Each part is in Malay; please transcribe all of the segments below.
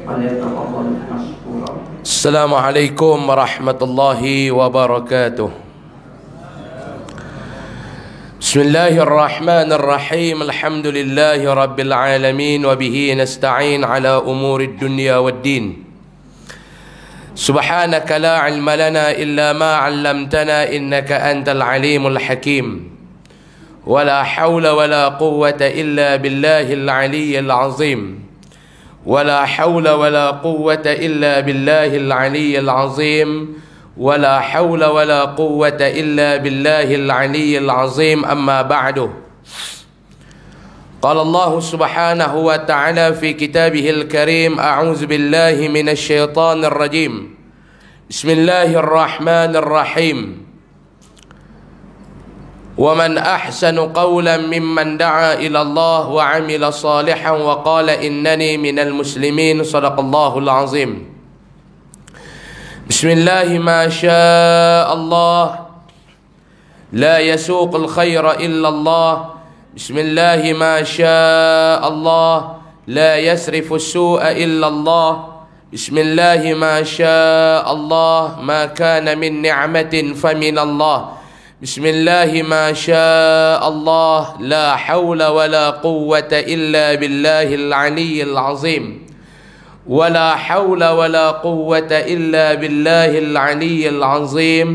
فليتفضل مشكورا. السلام عليكم ورحمة الله وبركاته. بسم الله الرحمن الرحيم. الحمد لله رب العالمين وبه نستعين على أمور الدنيا والدين. سبحانك لا علم لنا إلا ما علمتنا إنك أنت العليم الحكيم. ولا حول ولا قوة إلا بالله العلي العظيم. ولا حول ولا قوة إلا بالله العلي العظيم. ولا حول ولا قوة إلا بالله العلي العظيم. أما بعد، قال الله سبحانه وتعالى في كتابه الكريم: أعوذ بالله من الشيطان الرجيم. بسم الله الرحمن الرحيم. ومن أحسن قولا ممن دعا إلى الله وعمل صالحا وقال إنني من المسلمين. صدق الله العظيم. بسم الله ما شاء الله لا يسوق الخير إلا الله. بسم الله ما شاء الله لا يسرف السوء إلا الله. بسم الله ما شاء الله ما كان من نعمة فمن الله. بسم الله ما شاء الله لا حول ولا قوة إلا بالله العلي العظيم. ولا حول ولا قوة إلا بالله العلي العظيم.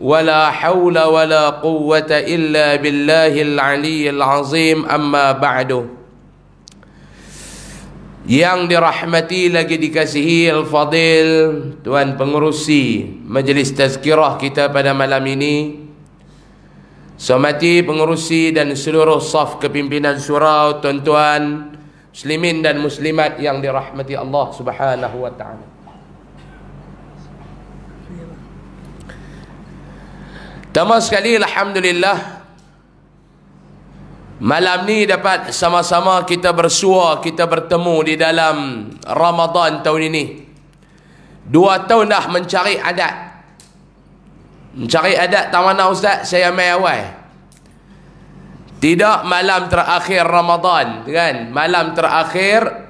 ولا حول ولا قوة إلا بالله العلي العظيم. أما بعد. Yang dirahmati lagi dikasihi Al-Fadil Tuan Pengerusi Majlis Tazkirah kita pada malam ini, Somati pengerusi dan seluruh saf kepimpinan surau, tuan-tuan muslimin dan muslimat yang dirahmati Allah Subhanahu wa taala. Pertama sekali, alhamdulillah, malam ni dapat sama-sama kita bersua, kita bertemu di dalam Ramadan tahun ini. 2 tahun dah mencari adat. Mencari adat tak mana ustaz? Saya mai awal. Tidak malam terakhir Ramadan, kan? Malam terakhir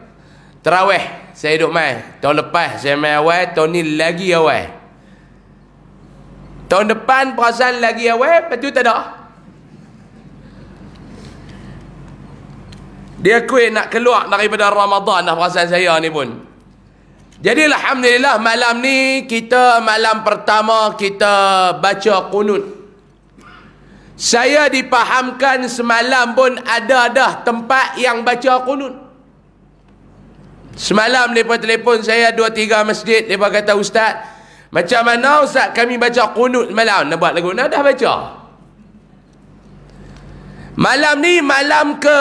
Tarawih saya duduk mai. Tahun lepas saya mai awal, tahun ni lagi awal. Tahun depan perasaan lagi awal, lepas tu tak ada. Dia kuih nak keluar daripada Ramadan dah perasaan saya ni pun. Jadi alhamdulillah malam ni kita malam pertama kita baca qunut. Saya dipahamkan semalam pun ada dah tempat yang baca qunut. Semalam mereka telefon saya 2-3 masjid, mereka kata, ustaz, macam mana ustaz kami baca qunut malam? Nak buat lagu nak dah baca. Malam ni malam ke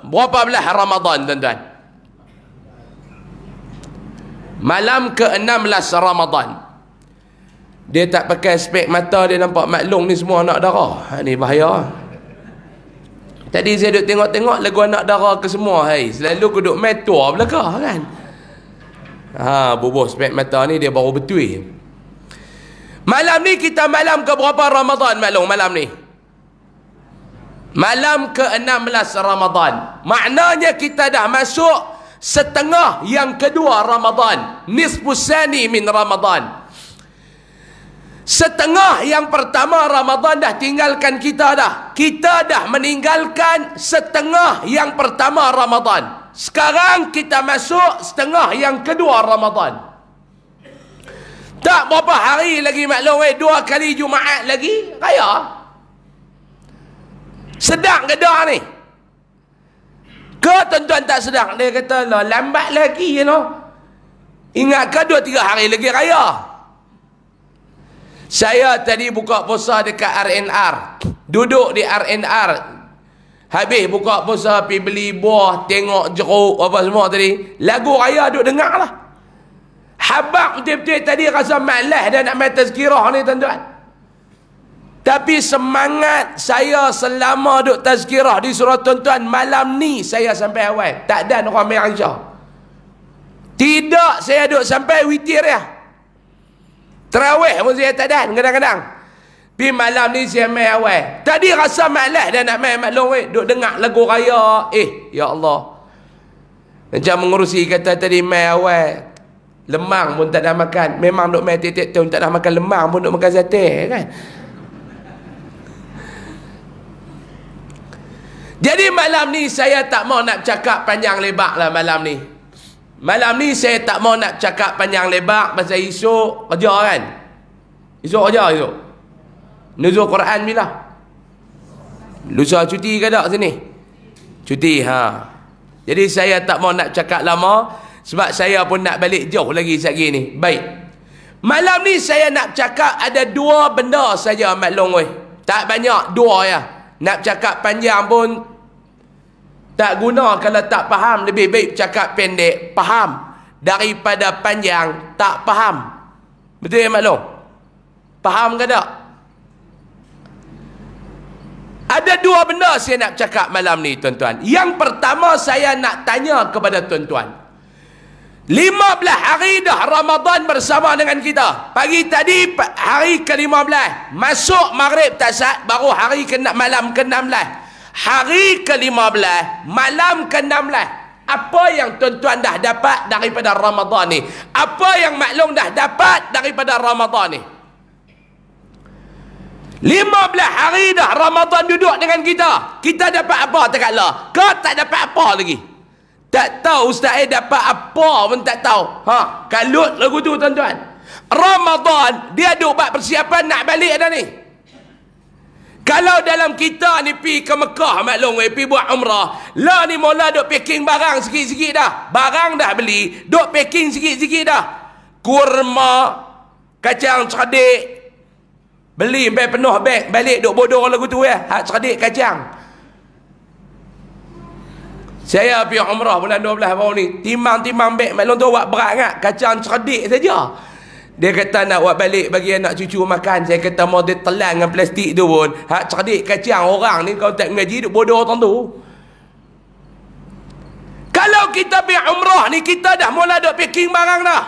berapa belah Ramadan, tuan-tuan? Malam ke-16 Ramadan. Dia tak pakai spek mata, dia nampak maklum ni semua anak darah. Ni bahaya. Tadi saya duduk tengok-tengok lagu anak darah ke semua. Hai, selalu aku duduk metua belakang kan. Bubuh spek mata ni dia baru betul. Malam ni kita malam ke berapa Ramadan maklum malam ni? Malam ke-16 Ramadan. Maknanya kita dah masuk setengah yang kedua Ramadan. Nisfus sani min Ramadan. Setengah yang pertama Ramadan dah tinggalkan kita dah. Kita dah meninggalkan setengah yang pertama Ramadan. Sekarang kita masuk setengah yang kedua Ramadan. Tak berapa hari lagi maklum, 2 kali Jumaat lagi raya. Sedang ke dah ni? Ke tuan-tuan tak sedang? Dia kata lah, lambat lagi, you know. Ingat ke 2-3 hari lagi raya? Saya tadi buka puasa dekat RNR. Duduk di RNR. Habis buka puasa, pergi beli buah, tengok jeruk, apa semua tadi. Lagu raya duduk dengar lah. Habak betul-betul tadi rasa malas dah nak main tazkirah ni, tuan-tuan. Tapi semangat saya selama duk tazkirah di surau tuan-tuan, malam ni saya sampai awal. Tak ada orang main Aisyah. Tidak, saya duk sampai witir ya. Tarawih pun saya tak ada kadang-kadang. Tapi malam ni saya main awal. Tadi rasa malas dah nak main maklum, duk dengar lagu raya. Ya Allah. Macam mengurusi kata tadi mai awal. Lemang pun tak nak makan. Memang duk mai tiap-tiap tahun tak nak makan lemang pun duk makan sate kan. Jadi malam ni saya tak mau nak cakap panjang lebar lah malam ni. Malam ni saya tak mau nak cakap panjang lebar pasal esok kerja kan. Esok kerja esok. Nuzul Quran bila? Lusa cuti ke tak sini? Cuti ha. Jadi saya tak mau nak cakap lama sebab saya pun nak balik jauh lagi sekejap ni. Baik. Malam ni saya nak cakap ada dua benda saja Mat Long oi. Tak banyak, dua ya. Nak cakap panjang pun tak guna kalau tak faham. Lebih baik cakap pendek, faham daripada panjang tak faham. Betul ya Mat Long? Faham ke tak? Ada dua benda saya nak cakap malam ni tuan-tuan. Yang pertama saya nak tanya kepada tuan-tuan. 15 hari dah Ramadan bersama dengan kita. Pagi tadi hari ke-15. Masuk maghrib tak sah, baru hari malam ke-16. Hari ke-15, malam ke-16. Apa yang tuan-tuan dah dapat daripada Ramadan ni? Apa yang Mak Long dah dapat daripada Ramadan ni? 15 hari dah Ramadan duduk dengan kita. Kita dapat apa tak kala? Kau tak dapat apa lagi? Tak tahu Ustaz dapat apa pun tak tahu. Ha, kalut lagu tu tuan-tuan. Ramadan dia duk buat persiapan nak balik dah ni. Kalau dalam kita ni pi ke Mekah Mak Long pi buat umrah, lah ni mula duk packing barang sikit-sikit dah. Barang dah beli, duk packing sikit-sikit dah. Kurma, kacang cerdik, beli sampai penuh beg, balik duk bodoh lagu tu ya. Hak cerdik kacang. Saya pergi umrah bulan 12 baru ni. Timbang-timbang beg Mak Long tu buat berat sangat. Kacang cerdik saja. Dia kata nak buat balik bagi anak cucu makan. Saya kata mau dia telan dengan plastik tu pun. Hak cerdik kacang orang ni kau tak mengaji duk bodoh orang tu. Kalau kita pergi umrah ni kita dah mula duk packing barang dah.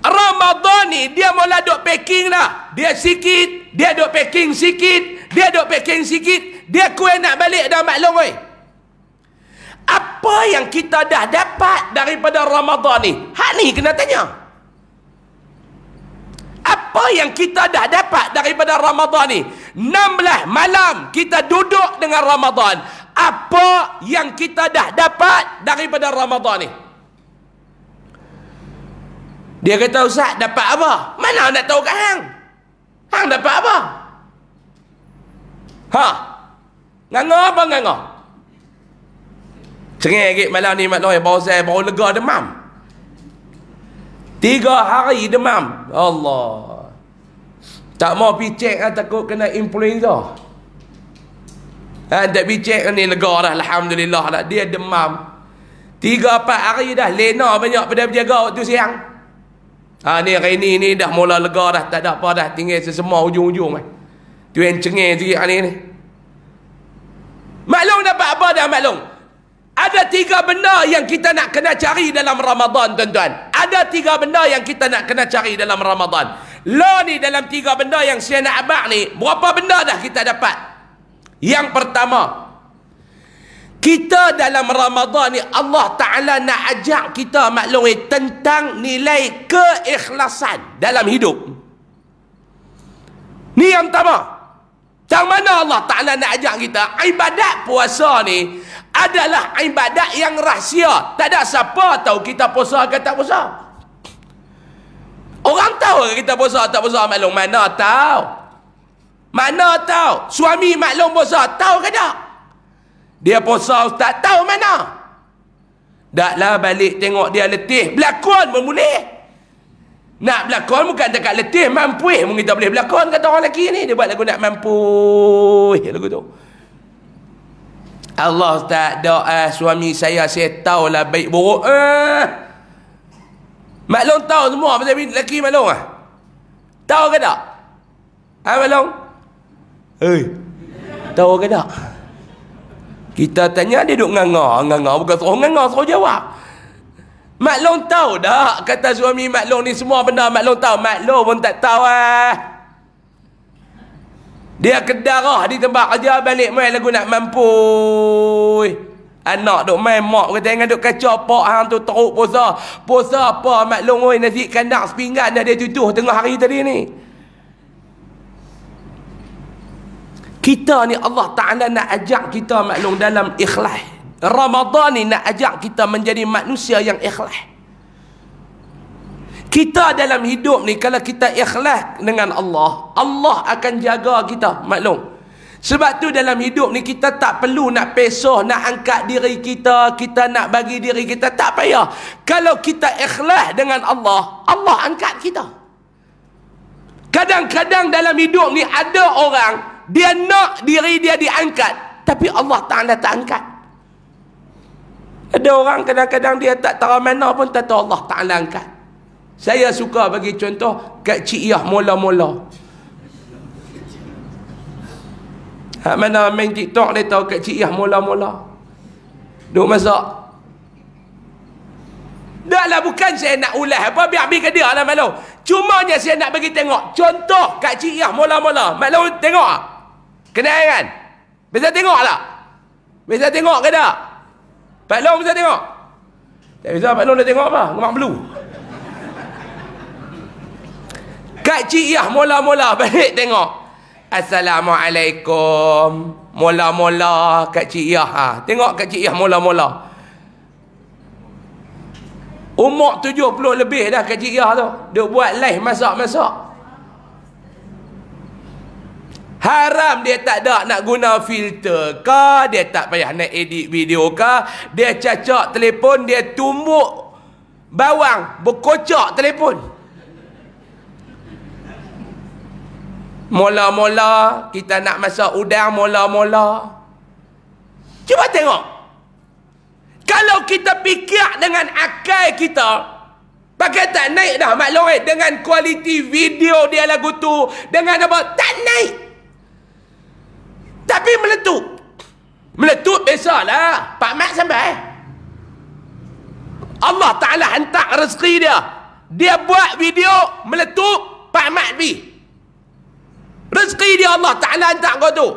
Ramadan ni dia mula duk packing dah. Dia sikit, dia duk packing sikit, dia duk packing sikit. Dia kuih nak balik dah Mak Long oi. Apa yang kita dah dapat daripada Ramadan ni? Hak ni kena tanya. Apa yang kita dah dapat daripada Ramadan ni? 16 malam kita duduk dengan Ramadan. Apa yang kita dah dapat daripada Ramadan ni? Dia kata Ustaz dapat apa? Mana nak tahu kat hang? Hang dapat apa? Ha? Nganga apa nganga? Cengeng malam ni Mak Long baru saya baru lega demam. 3 hari demam. Allah. Tak mau pergi cek takut kena influenza. Tak pergi cek ni lega dah alhamdulillah dah. Dia demam. 3-4 hari dah lena banyak pada berjaga waktu siang. Ha ni hari ni dah mula lega dah, tak ada apa dah, tinggal sesemua ujung-ujung kan. Tu yang cengeng sikit hari ni. Mak Long dapat apa dah Mak Long? Ada 3 benda yang kita nak kena cari dalam Ramadan tuan-tuan. Ada 3 benda yang kita nak kena cari dalam Ramadan. Lo ni dalam 3 benda yang saya nak abang ni, berapa benda dah kita dapat? Yang pertama, kita dalam Ramadan ni Allah Ta'ala nak ajak kita Mak Long tentang nilai keikhlasan dalam hidup. Ni yang pertama. Yang mana Allah Ta'ala nak ajak kita? Ibadat puasa ni adalah ibadat yang rahsia. Tak ada siapa tahu kita puasa ke tak puasa. Orang tahu ke kita puasa tak puasa Mak Long? Mana tahu? Mana tahu? Suami Mak Long puasa, tahu ke tak? Dia puasa Ustaz, tahu mana? Daklah balik tengok dia letih, berlakon pun boleh. Nak berlakon bukan dekat letih, mampu mungkin kita boleh berlakon kata orang lelaki ni. Dia buat lagu nak mampu lagu tu. Allah tak doa suami saya tahulah baik buruk. Mak Long tahu semua pasal lelaki Mak Long ah. Tahu ke tak? Ha Mak Long? Tahu ke tak? Kita tanya dia duk nganga bukan suruh nganga, suruh jawab. Mak Long tahu dah kata suami Mak Long ni semua benda Mak Long tahu. Mak Long pun tak tahu ah. Dia kedarah di tempat kerja balik main lagu nak mampu. Anak duk main mak kata jangan duk kacau pak hang tu teruk puasa. Puasa apa maklum oi nasi kandang sepinggan dah dia tuduh tengah hari tadi ni. Kita ni Allah Ta'ala nak ajak kita maklum dalam ikhlas. Ramadan ni nak ajak kita menjadi manusia yang ikhlas. Kita dalam hidup ni kalau kita ikhlas dengan Allah, Allah akan jaga kita maklum. Sebab tu dalam hidup ni kita tak perlu nak pesoh, nak angkat diri kita, kita nak bagi diri kita, tak payah. Kalau kita ikhlas dengan Allah, Allah angkat kita. Kadang-kadang dalam hidup ni ada orang dia nak diri dia diangkat, tapi Allah Ta'ala tak angkat. Ada orang kadang-kadang dia tak tahu mana pun tak tahu Allah Ta'ala angkat. Saya suka bagi contoh kat Cik Yah mula-mula. Mana main TikTok dia tahu kat Cik Yah mula-mula duk masak. Dah lah bukan saya nak ulas apa, biar ke dia lah maklum. Cumanya saya nak bagi tengok contoh kat Cik Yah mula-mula. Maklum tengok tak? Kenal kan? Bisa tengok tak? Bisa tengok ke tak? Pak Long bisa tengok? Tak bisa, Pak Long dah tengok apa? Gemak belu. Kak Cik Yah mula-mula balik tengok. Assalamualaikum. Mula-mula Kak Cik Yah. Tengok Kak Cik Yah mula-mula. Umur 70 lebih dah Kak Cik Yah tu. Dia buat live masak-masak. Haram dia tak ada nak guna filter ke, dia tak payah nak edit video ke, dia cacak telefon, dia tumbuk bawang, berkocak telefon. Mula-mula kita nak masak udang, mula-mula. Cuba tengok. Kalau kita fikir dengan akal kita, pakai tak naik dah maklum dengan kualiti video dia lagu tu, dengan apa, tak naik. Tapi meletup. Meletup biasalah. Pak Mat sampai. Allah Ta'ala hantar rezeki dia. Dia buat video meletup, Pak Mat pergi. Rezeki dia Allah Ta'ala hantar kau tu.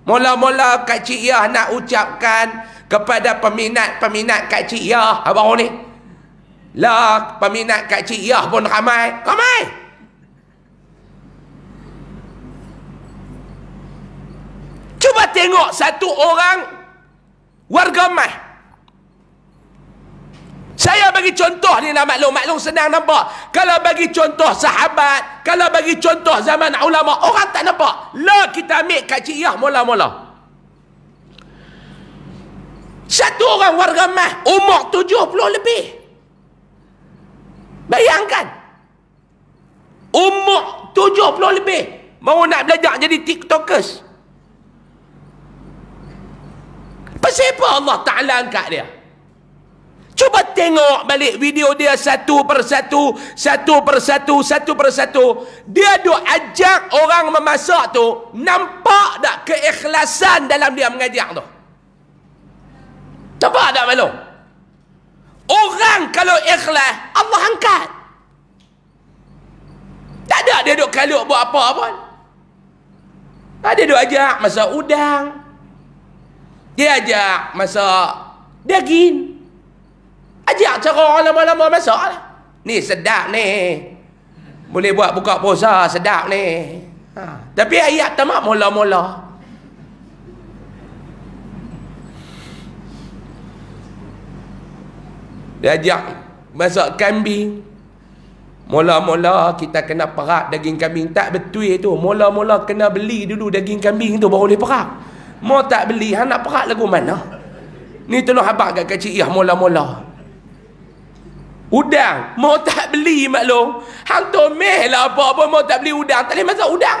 Mula-mula Kak Cik Yah nak ucapkan kepada peminat-peminat Kak Cik Yah abang ni. Lah, peminat Kak Cik Yah pun ramai. Ramai. Cuba tengok satu orang warga Mas. Saya bagi contoh ni lah maklum senang nampak. Kalau bagi contoh sahabat, kalau bagi contoh zaman ulama, orang tak nampak. Lah kita ambil Kak Cik Yah mula-mula. Satu orang warga Mas, umur 70 lebih. Bayangkan. Umur 70 lebih. Mau nak belajar jadi TikTokers. Pasal apa Allah Ta'ala angkat dia? Cuba tengok balik video dia satu persatu. Dia duk ajak orang memasak tu. Nampak tak keikhlasan dalam dia mengajak tu? Nampak tak maklum? Orang kalau ikhlas, Allah angkat. Tak ada dia duk kalut buat apa pun. Dia duk ajak masak udang. Dia ajak masak daging. Ajak cara lama-lama masak lah. Ni sedap ni. Boleh buat buka puasa, sedap ni. Tapi ayat tamak mula-mula. Dia ajak masak kambing. Mula-mula kita kena perak daging kambing. Tak betul tu. Mula-mula kena beli dulu daging kambing tu baru boleh perak. Mau tak beli, hang nak perak lagu mana? Ni tolong habaq kat Kak Cik Yah mula-mula. Udang, mau tak beli maklum. Hang tomeh lah apa-apa, mau tak beli udang. Tak boleh masak udang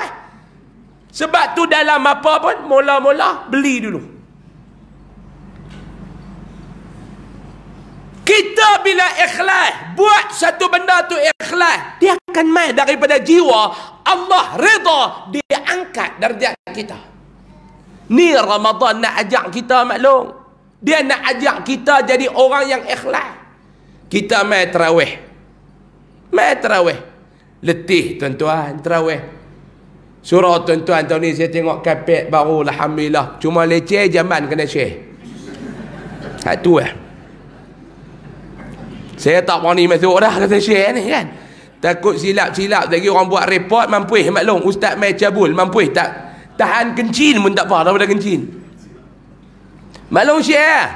Sebab tu dalam apa pun, mula-mula beli dulu. Kita bila ikhlas, buat satu benda tu ikhlas, dia akan mai daripada jiwa. Allah redha, dia angkat darjat kita. Ni Ramadan nak ajak kita maklum. Dia nak ajak kita jadi orang yang ikhlas. Kita mai tarawih. Mai tarawih. Letih tuan-tuan tarawih. Surah tuan-tuan tahun ni saya tengok kapet baru alhamdulillah. Cuma leceh zaman kena syekh. tu saya tak berani masuk dah kata Syekh ni kan. Takut silap-silap lagi orang buat report mampu maklum ustaz mai cabul mampu tak tahan kencing pun tak apa daripada kencing. Maklum Syekh.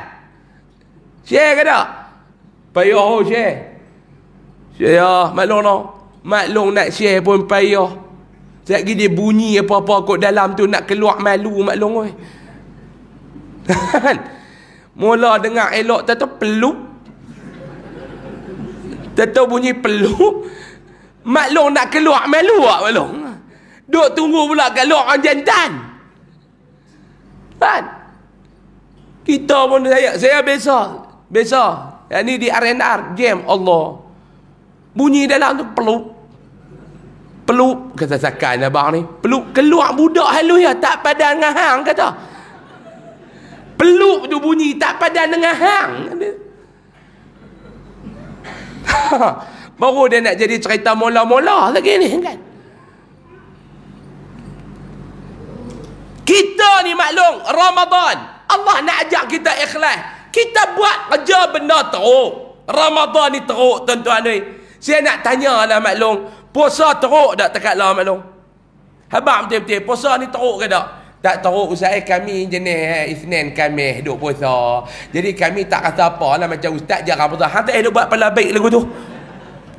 Syekh ke tak? Payah Syekh. Syekh maklum no. Maklum nak share pun payah. Sekejap lagi dia bunyi apa-apa kot dalam tu nak keluar malu maklum oi. Mula dengar elok tak tahu peluk. Tak tahu bunyi peluk. Maklum nak keluar malu tak maklum. Duk tunggu pula keluar orang jantan. Kan? Kita pun saya biasa. Yang ni di R&R jam Allah. Bunyi dalam tu peluk kata sakan abang ni. Peluk keluar budak halus ya tak padan dengan hang kata. Peluk tu bunyi tak padan dengan hang. Baru dia nak jadi cerita mula-mula lagi ni kan. Kita ni maklum Ramadan. Allah nak ajak kita ikhlas. Kita buat kerja benda teruk. Ramadan ni teruk tuan-tuan ni. Saya nak tanya lah maklum. Puasa teruk tak dekat lah maklum? Habang betul-betul. Puasa ni teruk ke tak? Tak teruk Ustaz. Kami jenis Isnin Khamis duk puasa. Jadi kami tak kata apa lah macam Ustaz jarang puasa. Hang tak ada buat pala baik lagu tu.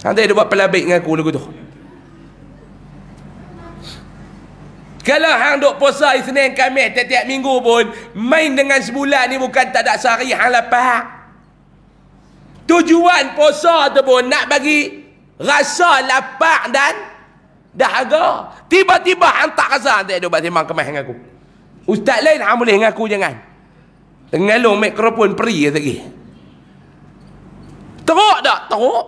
Hang tak ada buat pala baik dengan aku lagu tu. Kalau hang duk puasa Isnin Khamis tiap-tiap minggu pun main dengan sebulan ni bukan tak ada sehari hang lapar. Tujuan puasa tu pun nak bagi rasa lapar dan dahaga. Tiba-tiba hang tak rasa hang tak ada buat sembang kemas dengan aku. Ustaz lain hang boleh dengan aku jangan. Tengalung mikrofon peri lagi. Teruk tak? Teruk.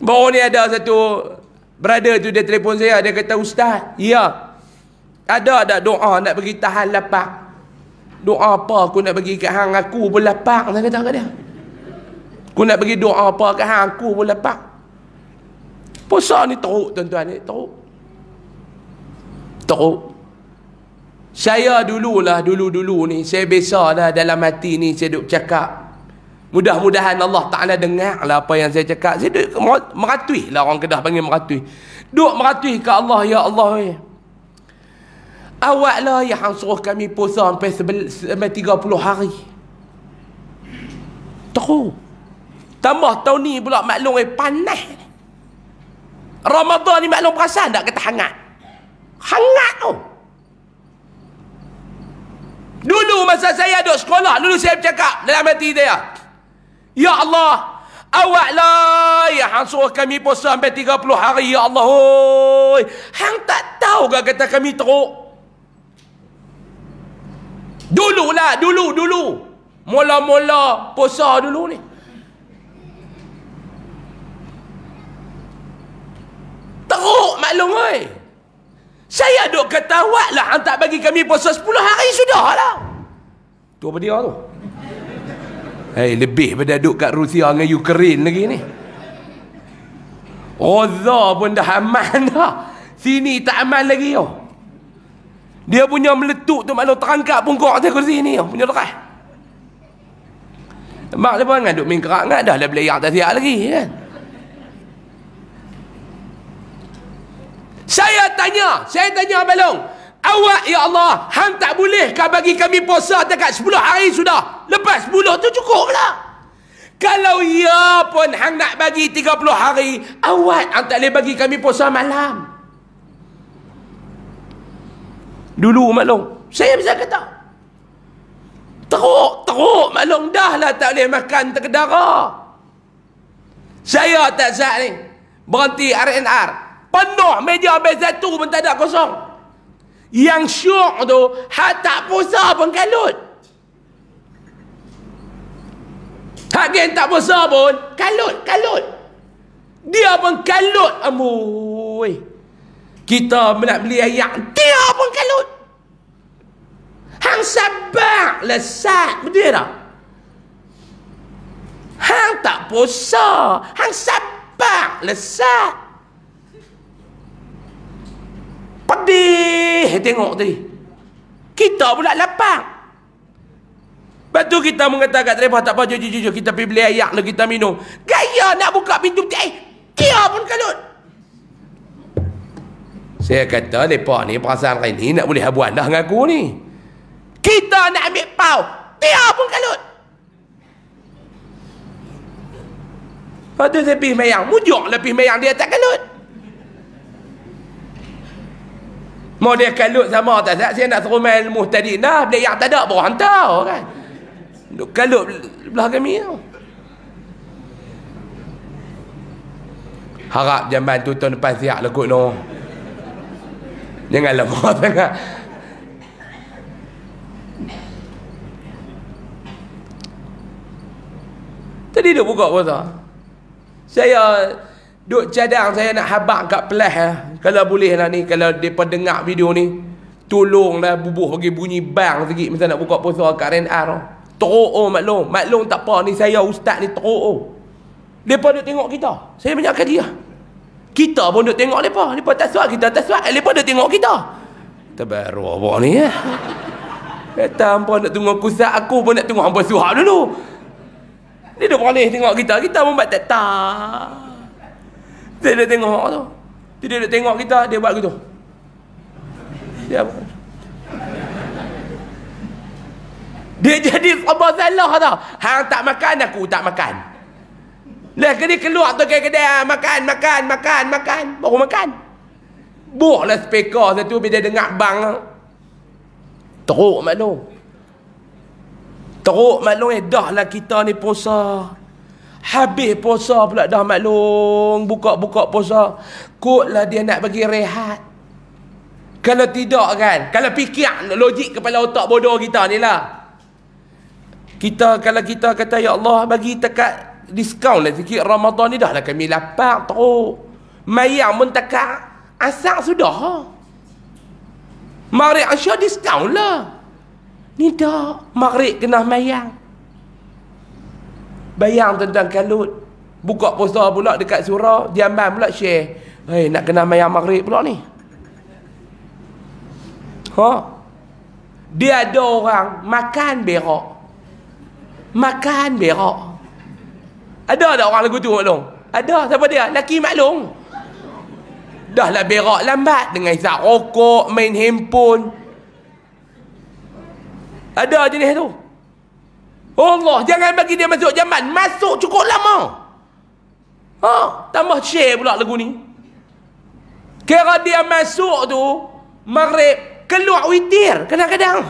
Baru ni ada satu brother tu dia telefon saya, dia kata Ustaz, ya. Ada tak doa nak bagi tahan lapar? Doa apa aku nak bagi kat hang aku pun lapar, saya kata kat dia. Aku nak bagi doa apa kat hang aku pun lapar. Puasa ni teruk tuan-tuan ni, teruk. Teruk. Saya dulu ni, saya biasa dah dalam hati ni saya duk cakap. Mudah-mudahan Allah Ta'ala dengar lah apa yang saya cakap. Saya duk meratui lah, orang Kedah panggil meratui. Duk meratui ke Allah, ya Allah. Awak lah yang suruh kami puasa sampai 30 hari. Teruk. Tambah tahun ni pula maklum panas. Ramadan ni maklum perasan tak kata hangat? Hangat tu. Dulu masa saya duduk sekolah, dulu saya bercakap dalam hati saya, ya Allah, awak lah yang hang suruh kami puasa sampai 30 hari, ya Allah. Oi, hang tak tahu ke kata kami teruk? Dulu. Mula-mula puasa dulu ni. Teruk maklum oi. Saya duk kata awak lah hang tak bagi kami puasa 10 hari sudah lah. Tu apa dia tu? Lebih pada duk kat Rusia dengan Ukraine lagi ni. Gaza pun dah aman dah. Sini tak aman lagi yo. Dia punya meletup tu maklum terangkap pungkok dia ke sini yo, punya lekas. Mak dia pun duk main kerak ngak dah lah belayak tak siap lagi kan. Saya tanya balong, awak ya Allah, hang tak boleh kah bagi kami puasa dekat 10 hari sudah? Lepas 10 tu cukup lah. Kalau ya pun hang nak bagi 30 hari, awak hang tak boleh bagi kami puasa malam. Dulu maklum, saya bisa kata teruk maklum, dah lah tak boleh makan terkedara. Saya tak sah ni berhenti R&R. Penuh meja tu pun tak ada kosong. Yang syok tu hak tak puasa pun kalut. Hak gen tak puasa pun kalut. Dia pun kalut. Amboi. Kita nak beli ayam, dia pun kalut. Hang sabar lesat, betul tak? Hang tak puasa, hang sabar lesat. Pedih tengok tadi. Kita pula lapar. Lepas tu kita mengatakan kat mereka, tak apa, jujur, kita pergi beli ayak lah, kita minum. Gaya nak buka pintu peti air, dia pun kalut. Saya kata, mereka ni perasaan lain ni nak boleh habuan dah dengan aku ni. Kita nak ambil pau, dia pun kalut. Lepas tu saya pergi mayang, mujuk lah pergi mayang, dia tak kalut. Mau dia kalut sama tak? Saya nak suruh main ilmu tadi. Nah, beli yang tak ada pun hantar kan. Duk kalut belah kami tu. Harap jamban tu tahun depan siap lah kot no. Jangan lemah sangat. Tadi duk buka puasa. Saya duk cadang saya nak habaq kat pelah lah. Kalau boleh lah ni, kalau mereka dengar video ni, tolonglah bubuh bagi bunyi bang sikit masa nak buka puasa kat RNR. Teruk maklum tak apa ni, saya ustaz ni teruk. Mereka duk tengok kita. Saya banyak kali lah. Kita pun duk tengok mereka. Mereka tak suat, kita tak suat. Mereka duk tengok kita. Terbaru apa ni ya. Kata hampa nak tunggu kusat, aku pun nak tunggu hampa suap dulu. Dia duk boleh tengok kita. Kita pun buat tak. Dia duk tengok tu. Dia duk tengok kita, dia buat gitu. Dia buat. Dia jadi apa salah tau. Hang tak makan, aku tak makan. Lah dia keluar tu kedai makan. Baru makan. Buahlah speaker satu bila dia dengar bang. Teruk maklum. Dah lah kita ni puasa. Habis puasa pula dah maklum. Buka Puasa. Kotlah dia nak bagi rehat. Kalau tidak kan, kalau fikir logik kepala otak bodoh kita ni lah. Kalau kita kata ya Allah bagi tekat diskaun lah sikit Ramadan ni, dah lah kami lapar teruk. Mayang pun tekat asal sudah. Maghrib Isya diskaun lah. Ni dah maghrib kena mayang. Bayang tentang kalut. Buka puasa pula dekat surau, Jamban pula share. Hei, nak kena mayang maghrib pula ni. Dia ada orang makan berak. Ada tak orang lagu tu maklum? Ada. Siapa dia? Laki maklum. Dah lah berak lambat dengan isap rokok, main handphone. Ada jenis tu. Allah, jangan bagi dia masuk Jamban. Masuk cukup lama. Tambah share pula lagu ni. Kira dia masuk tu maghrib, keluar witir kadang-kadang.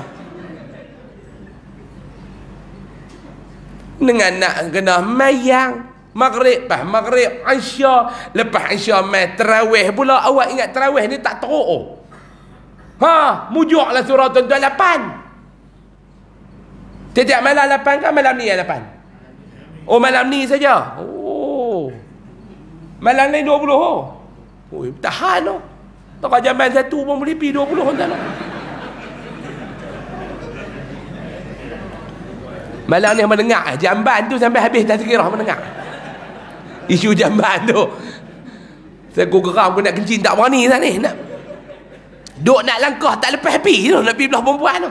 Dengan nak kena mayang maghrib Isya, lepas Isya mai tarawih pula. Awak ingat tarawih ni tak teruk. Mujuklah surah tuan-tuan 8. Tiap malam 8 kan, malam ni 8. Malam ni saja. Malam lain 20. Tahan tu. Tak Jamban 1 pun boleh pergi 20 tak nak. Malam ni mendengar Jamban tu sampai habis tazkirah mendengar. Isu Jamban tu. Saya geram aku nak kencing tak berani tak ni. Duk nak langkah tak lepas api tu, nak pergi belah perempuan tu.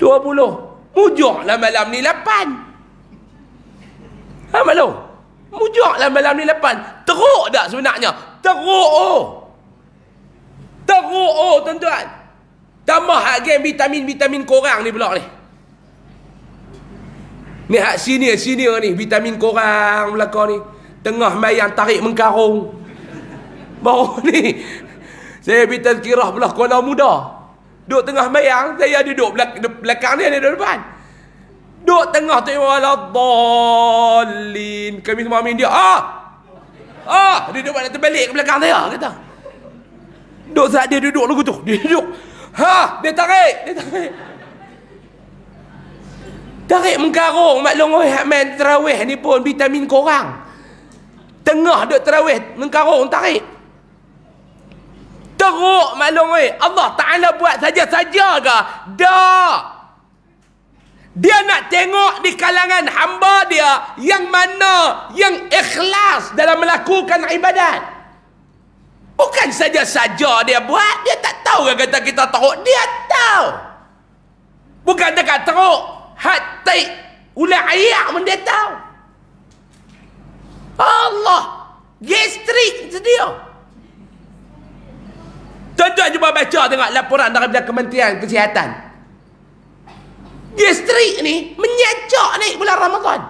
20. Mujuklah malam ni 8. Maklum. Mujuklah malam ni 8. Teruk tak sebenarnya? Teruk tuan-tuan. Tambah hak game vitamin korang ni pula ni. Ni hak senior ni, vitamin korang belakang ni. Tengah mayang tarik mengkarung. Baru ni saya pergi tazkirah belah Kuala Muda. Duduk tengah mayang, saya duduk belakang dia duduk depan. Duduk tengah tu waladhdallin. Kami semua amin dia. Dia duduk nak terbalik ke belakang saya kata. Duduk saat dia duduk lagu tu. Dia duduk. Dia tarik. Tarik mengkarung. Maklum hak main terawih ni pun vitamin korang. Tengah duduk terawih mengkarung tarik. Teruk maklum Allah Ta'ala buat saja-saja ke? Dah. Dia nak tengok di kalangan hamba dia yang mana yang ikhlas dalam melakukan ibadat. Bukan saja-saja dia buat, dia tak tahu ke kata kita teruk. Dia tahu. Bukan dekat teruk. Hati ulah ayak pun dia tahu. Allah. Gastrik sedia. Tuan-tuan cuba baca tengok laporan daripada Kementerian Kesihatan. Gastrik ni menyacak ni bulan Ramadan.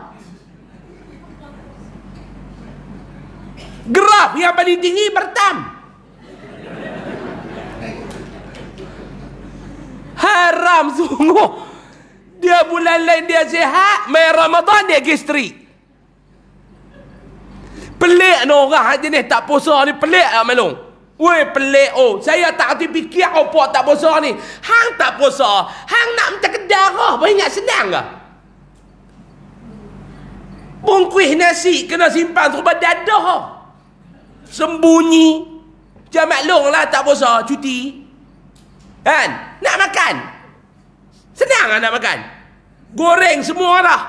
Graf yang paling tinggi bertam. Haram sungguh. Dia bulan lain dia sihat, mai Ramadan dia gastrik. Pelik no orang jenis tak puasa ni, pelik tak Melong? Weh pelik oh. Saya tak hati fikir apa tak puasa ni. Hang tak puasa, hang nak minta ke darah, banyak senang ke? Bungkus nasi kena simpan serba dadah. Sembunyi. Macam maklum lah tak puasa, cuti. Kan? Nak makan. Senang lah nak makan. Goreng semua dah.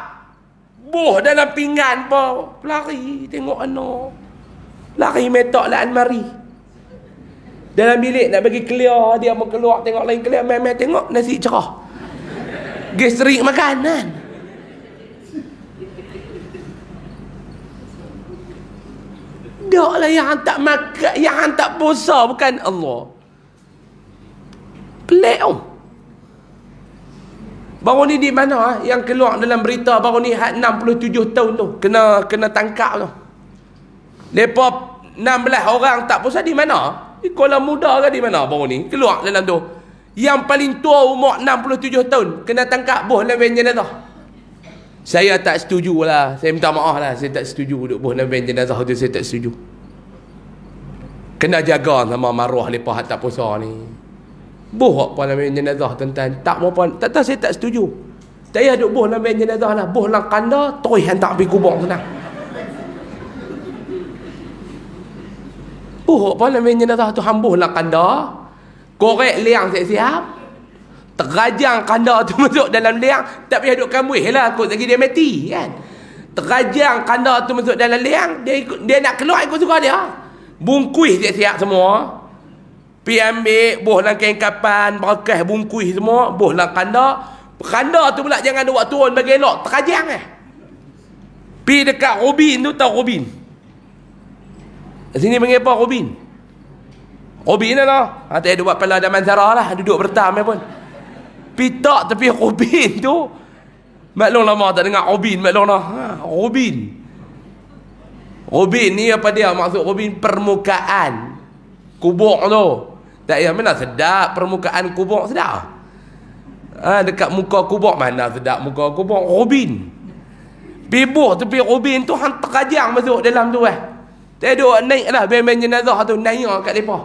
Boh dalam pinggan apa. Lari tengok anak. Lari metok lah almari. Dalam bilik nak bagi clear. Dia mau keluar tengok lain clear. Main-main tengok nasi cerah. Gastrik makanan. Dak lah yang tak makan, yang tak puasa bukan Allah. Pelik oh. Baru ni di mana yang keluar dalam berita baru ni 67 tahun tu kena tangkap tu. Depa 16 orang tak puasa di mana? Di Kuala Muda ke di mana baru ni? Keluar dalam tu. Yang paling tua umur 67 tahun kena tangkap boh dalam van jenazah. Saya tak setuju lah. Saya minta maaf lah. Saya tak setuju duduk boh dalam van jenazah tu. Saya tak setuju. Kena jaga sama maruah lepas tak puasa ni. Boh apa dalam van jenazah tuan-tuan. Tak apa. Tak saya tak setuju. Saya duduk boh dalam van jenazah lah. Boh dalam kanda. Terus hantar pergi kubur senang. Boh apa dalam van jenazah tu. Hambuh dalam kanda. Korek liang siap-siap. Terajang kanda tu masuk dalam liang. Tak payah duduk kambuih lah. Kot lagi dia mati kan. Terajang kanda tu masuk dalam liang. Dia nak keluar ikut suka dia. Bungkus siap-siap semua. Pi ambil boh dalam kain kapan. Berkas bungkus semua. Boh dalam kanda. Kanda tu pula jangan buat turun bagi elok. Terajang Pi dekat Robin tu. Tahu Robin? Sini panggil apa Robin? Robin lah. Tak ada buat pala Daman Zara lah. Duduk bertam pun. Pitak tepi Robin tu. Maklum lama tak dengar Robin. Maklum lah. Robin. Robin ni apa dia? Maksud Robin permukaan kubur tu. Tak ya mana sedap permukaan kubur sedap. Dekat muka kubur mana sedap muka kubur. Robin. Pibuh tepi Robin tu hang terajang masuk dalam tu Tak ada naik lah ben jenazah tu naik kat depa.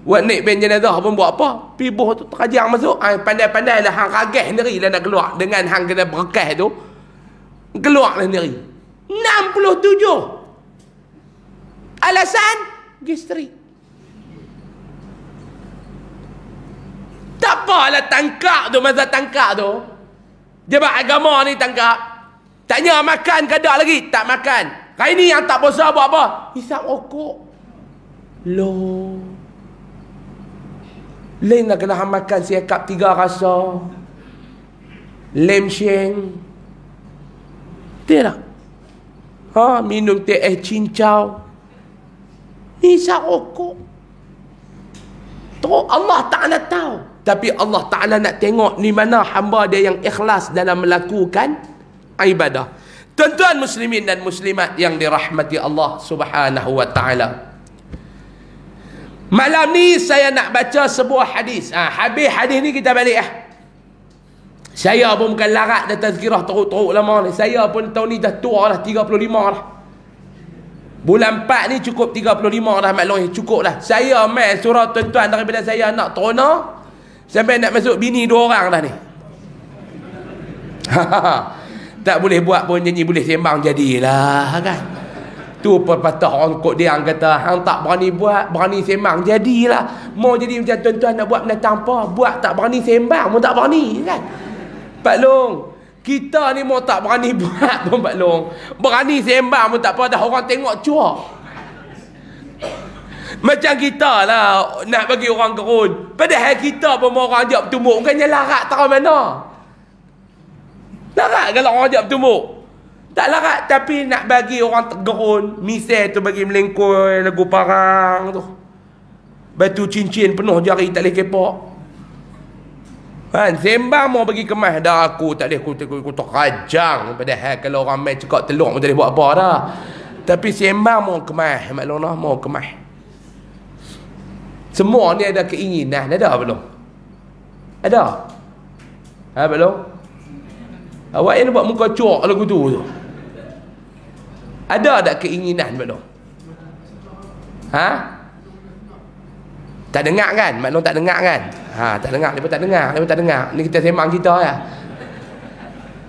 Buat naik ben jenazah pun buat apa? Pibuh tu terajang masuk. Pandai-pandai lah hang ragas sendiri lah nak keluar. Dengan hang kena berkas tu. Keluar lah sendiri. 67. Alasan? Gastrik. Tak apalah tangkap tu. Masa tangkap tu. Jabat agama ni tangkap. Tanya makan ke tak lagi? Tak makan. Hari ni yang tak puasa buat apa? Hisap rokok. Loh. Lain nak kena makan siakap 3 rasa. Lem sheng. Tidak. Minum teh cincau. Hisap rokok. Terus Allah Ta'ala tahu. Tapi Allah Ta'ala nak tengok ni mana hamba dia yang ikhlas dalam melakukan ibadah. Tuan-tuan muslimin dan muslimat yang dirahmati Allah Subhanahu wa Ta'ala. Malam ni saya nak baca sebuah hadis. Habis hadis ni kita balik Saya pun bukan larat dah tazkirah teruk-teruk lama ni. Saya pun tahun ni dah tua lah, 35 lah. Bulan 4 ni cukup 35 dah maklum, cukup lah. Saya main surah tuan-tuan daripada saya nak terona sampai nak masuk bini 2 orang dah ni. Tak boleh buat pun nyanyi boleh sembang jadilah kan. Tu pepatah orang kot dia yang kata hang tak berani buat, berani sembang jadilah. Mau jadi macam tuan-tuan nak buat binatang apa, buat tak berani sembang pun tak berani kan. Pak Long, kita ni mau tak berani buat pun Pak Long, berani sembang pun tak apa, dah orang tengok cuak. Macam kita lah nak bagi orang gerun. Padahal kita pun orang ajak bertumbuk. Bukannya larat tahu mana. Larat kalau orang ajak bertumbuk. Tak larat, tapi nak bagi orang tergerun. Misal tu bagi melengkoi lagu parang tu. Batu cincin penuh jari tak boleh kepak. Kan, sembang mau bagi kemas dah aku tak boleh aku terajang. Padahal kalau orang main cekak telur pun tak boleh buat apa dah. Tapi sembang mau kemas, maklum lah mau kemas. Semua ni ada keinginan, ada belum? Ada? Belum? Awak yang buat muka cuak lagu tu. Ada tak keinginan belum? Tak dengar kan? Maklum tak dengar kan? Tak dengar, dia pun tak dengar, dia pun tak dengar. Ni kita sembang kita ya.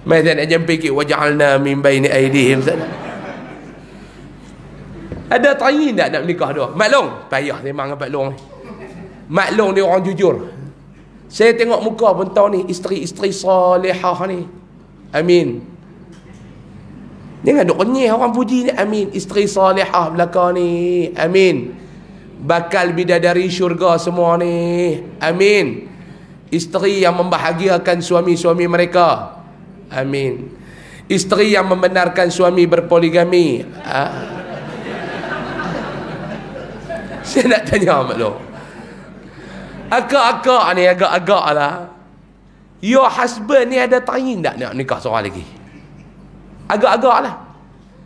Macam nak jampi ki waja'alna min baini aydihim. Ada teringin tak nak menikah dua? Maklum, payah sembang dengan Pak Long ni. Maklum dia orang jujur. Saya tengok muka pun tahu ni isteri-isteri salihah ni. Amin. Jangan duk renyih orang puji ni. Amin. Isteri salihah belakang ni. Amin. Bakal bidadari syurga semua ni. Amin. Isteri yang membahagiakan suami-suami mereka. Amin. Isteri yang membenarkan suami berpoligami. Saya nak tanya maklum. Agak-agak ni, agak-agak lah. Your husband ni ada tayin tak nak nikah seorang lagi? Agak-agak lah.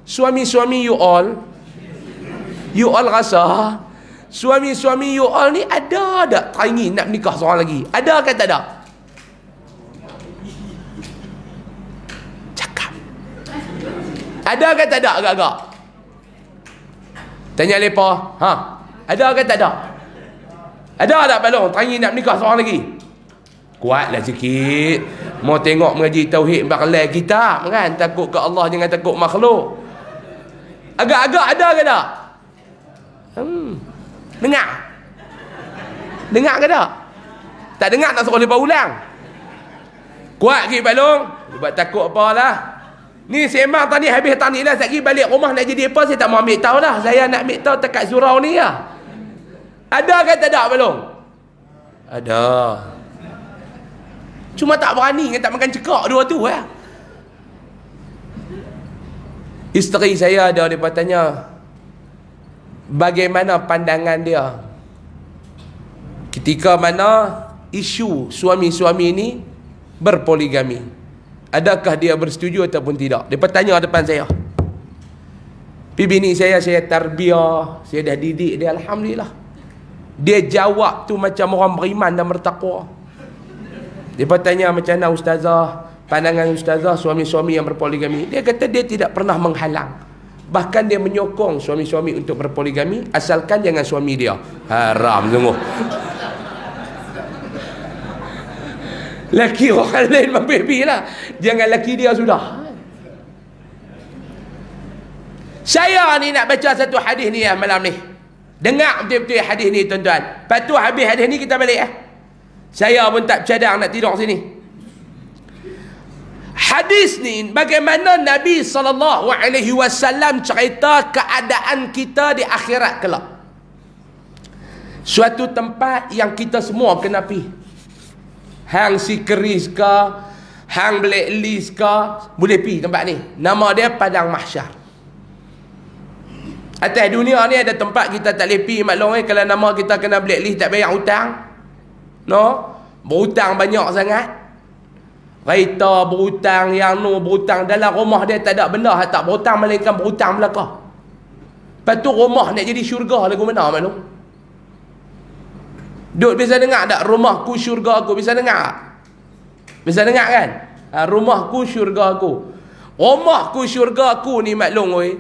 Suami-suami you all rasa suami-suami you all ni ada tak tayin nak nikah seorang lagi? Ada ke tak ada? Cakap. Ada ke tak ada agak-agak? Tanya lepa. Ada ke tak ada? Ada tak balong tayin nak nikah seorang lagi? Kuatlah sikit. Mau tengok mengaji tauhid baklai kita kan, takut ke Allah jangan takut makhluk. Agak-agak ada ke tak? Dengar. Dengar ke tak? Tak dengar tak suruh lepas ulang. Kuat sikit balong. Buat takut apalah. Ni sembang tadi habis tani lah. Sekali balik rumah nak jadi apa saya tak mau ambil tahu lah. Saya nak ambil tahu dekat surau ni lah. Ada ke tak ada balong? Ada. Cuma tak berani, tak makan cekak dua tu ya. Isteri saya ada, dia tanya bagaimana pandangan dia ketika mana isu suami-suami ini berpoligami. Adakah dia bersetuju ataupun tidak? Dia tanya depan saya. Bini saya tarbiyah, saya dah didik dia, alhamdulillah. Dia jawab tu macam orang beriman dan bertakwa. Dia bertanya macam mana ustazah, pandangan ustazah suami-suami yang berpoligami. Dia kata dia tidak pernah menghalang. Bahkan dia menyokong suami-suami untuk berpoligami asalkan jangan suami dia. Haram sungguh. Laki orang lain membebi lah. Jangan laki dia sudah. Saya ni nak baca satu hadis ni malam ni. Dengar betul-betul hadis ni tuan-tuan. Lepas tu habis hadis ni kita balik Saya pun tak bercadang nak tidur sini. Hadis ni bagaimana Nabi SAW cerita keadaan kita di akhirat kelak. Suatu tempat yang kita semua kena pergi. Hang si keris ke, hang blacklist ke, boleh pergi tempat ni. Nama dia Padang Mahsyar. Atas dunia ni ada tempat kita tak boleh pergi maklum kalau nama kita kena blacklist tak bayar hutang. No, berhutang banyak sangat. Kereta berhutang, yang nu berhutang, dalam rumah dia tak ada benda tak berhutang melainkan berhutang belaka. Lepas tu rumah nak jadi syurga lagu mana maklum? Duk bisa dengar tak rumahku syurga aku? Bisa dengar? Bisa dengar kan? Rumahku syurga aku. Rumahku syurga aku ni maklum oi.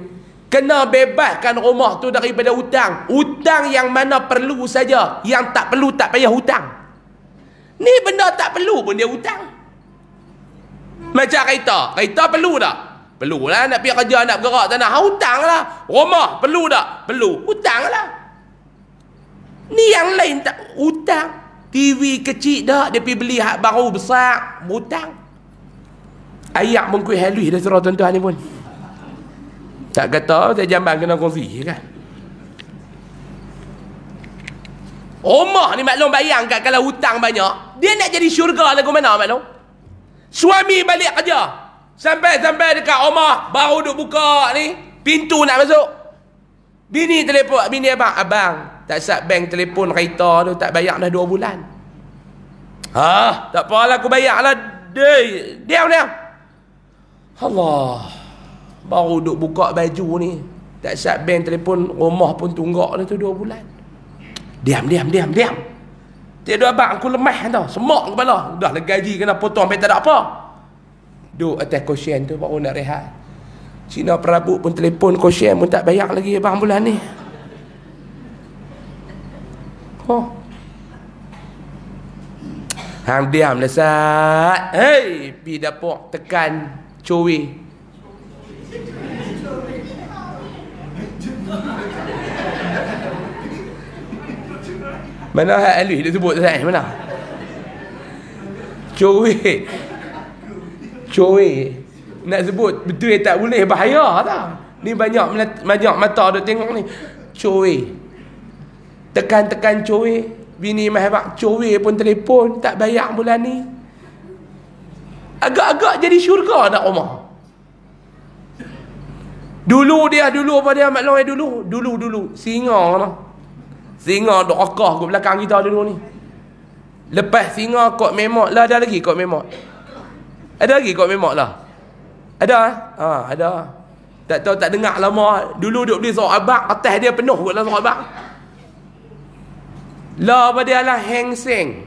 Kena bebaskan rumah tu daripada hutang. Hutang yang mana perlu saja, yang tak perlu tak payah hutang. Ni benda tak perlu pun dia hutang. Macam kereta. Kereta perlu tak? Perlu lah nak pergi kerja, nak bergerak tanah. Hutang lah. Rumah perlu tak? Perlu. Hutang lah. Ni yang lain tak hutang. TV kecil dah, dia pergi beli hak baru besar, hutang. Ayak pun kuih halus dah surah tuan-tuan ni pun. Tak kata saya jamban kena kongsi kan. Rumah ni maklum bayangkan kalau hutang banyak, dia nak jadi syurga lagu mana maklum? Suami balik kerja, sampai dekat rumah, baru duk buka ni, pintu nak masuk. Bini telefon, bini abang, tak sat bank telefon kereta tu, tak bayar dah 2 bulan. Tak apalah, aku bayar lah. Diam. Allah. Baru duk buka baju ni, tak sat bank telefon, rumah pun tunggak dah tu 2 bulan. Diam. Tiada abang, aku lemah tau. Semak kepala. Dah lah gaji kena potong, tak ada apa. Duk atas kosyen tu, baru nak rehat. Cina perabot pun telefon kosyen pun tak bayar lagi abang bulan ni. Hang diam lah Sat. Hei, pi dapur tekan cowe. Mana hak alih dia sebut Sat? Mana? Cowe. Nak sebut betul tak boleh, bahaya tak? Ni banyak mata duk tengok ni. Cowe. Tekan cowe. Bini mahbak cowe pun telefon, tak bayar bulan ni. Agak-agak jadi syurga nak rumah. Dulu apa dia maklum dulu singa lah. Singa duk akah kat belakang kita dulu ni. Lepas singa kok memok lah, ada lagi kok memok. Ada lagi kok memok lah. Ada? Ada. Tak tahu, tak dengar lama. Dulu duk beli seorang abang, atas dia penuh kot lah seorang abang. Lah apa dia lah, heng seng.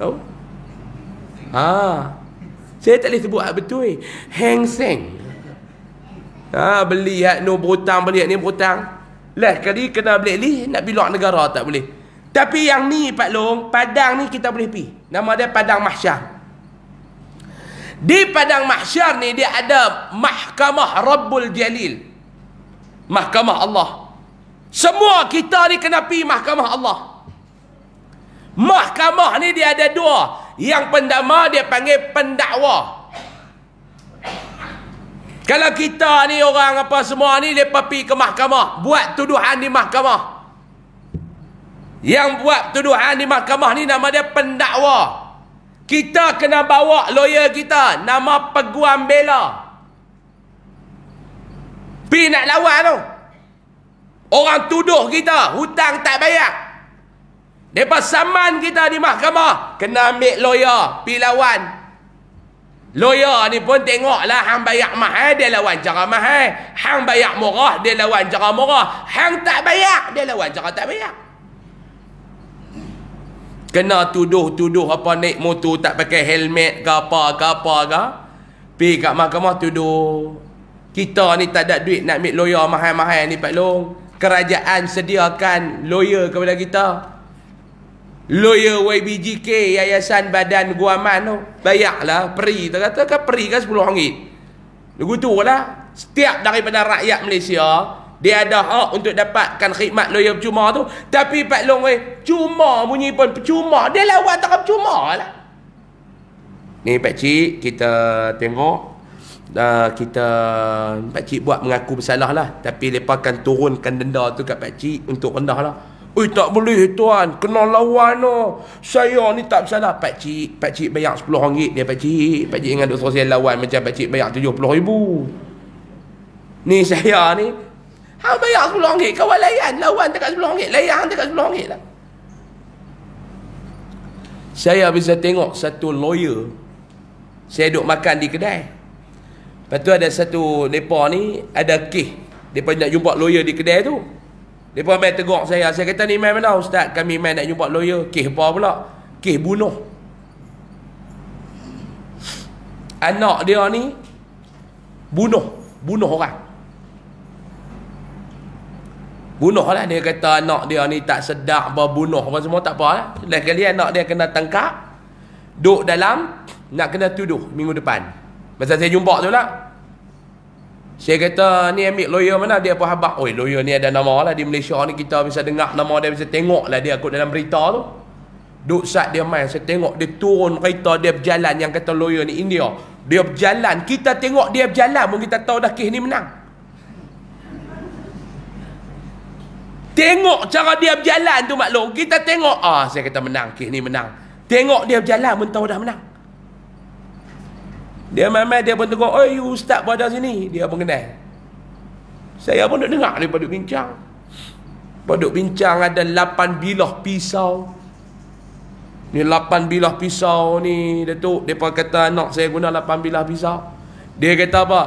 Tahu? Saya tak boleh sebut betul. Heng seng. Beli hak no berhutang, beli hak ni berhutang. Lah kali kena beli ni, nak bilak negara tak boleh. Tapi yang ni Pak Long, Padang ni kita boleh pergi. Nama dia Padang Mahsyar. Di Padang Mahsyar ni dia ada Mahkamah Rabbul Jalil. Mahkamah Allah. Semua kita ni kena pergi Mahkamah Allah. Mahkamah ni dia ada 2. Yang pertama dia panggil pendakwa. Kalau kita ni orang apa semua ni, lepas pergi ke mahkamah, buat tuduhan di mahkamah. Yang buat tuduhan di mahkamah ni nama dia pendakwa. Kita kena bawa lawyer kita, nama peguam bela. Pergi nak lawan tu. Orang tuduh kita hutang tak bayar. Lepas saman kita di mahkamah, kena ambil lawyer, pergi lawan. Lawyer ni pun tengoklah, hang bayar mahal, dia lawan cara mahal. Hang bayar murah, dia lawan cara murah. Hang tak bayar, dia lawan cara tak bayar. Kena tuduh apa naik motor tak pakai helmet ke apa ke. Pergi kat mahkamah tuduh. Kita ni tak ada duit nak ambil lawyer mahal-mahal ni Pak Long. Kerajaan sediakan lawyer kepada kita. Lawyer YBJK, Yayasan Badan Guaman tu, bayarlah peri. Tak kata kan peri kan RM10. Lagu tu lah. Setiap daripada rakyat Malaysia, dia ada hak untuk dapatkan khidmat lawyer percuma tu. Tapi Pak Long cuma bunyi pun percuma. Dia lawan tak percuma lah. Ni Pak Cik, kita tengok. Pak Cik buat mengaku bersalah lah. Tapi mereka akan turunkan denda tu kat Pak Cik untuk rendah lah. Tak boleh tuan, kena lawan no. Saya ni tak bersalah. Pak Cik bayar RM10 dia Pak Cik dengan duk sosial lawan macam Pak Cik bayar RM70,000. Ni saya ni, hang bayar RM10, kawan lawan dekat RM10, layan dekat RM10 lah. Saya bisa tengok satu lawyer, saya duduk makan di kedai. Lepas tu ada satu, mereka ni ada kes, mereka nak jumpa lawyer di kedai tu. Mereka main tegur saya kata ni main mana Ustaz, kami main nak jumpa lawyer. Kes apa pula? Kes bunuh. Anak dia ni bunuh orang. Bunuh lah, dia kata anak dia ni tak sedap bunuh apa semua, tak apa lah. Lain kali anak dia kena tangkap, duduk dalam, nak kena tuduh minggu depan. Masa saya jumpa tu lah, saya kata ni ambil lawyer mana? Dia pun habak, lawyer ni ada nama lah di Malaysia ni, kita bisa dengar nama dia, bisa tengok lah dia kot dalam berita tu. Duk saat dia main, saya tengok dia turun kereta, dia berjalan. Yang kata lawyer ni India, dia berjalan, kita tengok dia berjalan pun kita tahu dah kes ni menang. Tengok cara dia berjalan tu maklum. Kita tengok, saya kata menang, kes ni menang. Tengok dia berjalan pun tahu dah menang. Dia memang dia pun tengok, oi ustaz pada sini. Dia pun kenal. Saya pun duk dengar dia duk bincang. Duk bincang ada 8 bilah pisau. Ni 8 bilah pisau ni, Datuk. Depa kata anak saya guna 8 bilah pisau. Dia kata apa?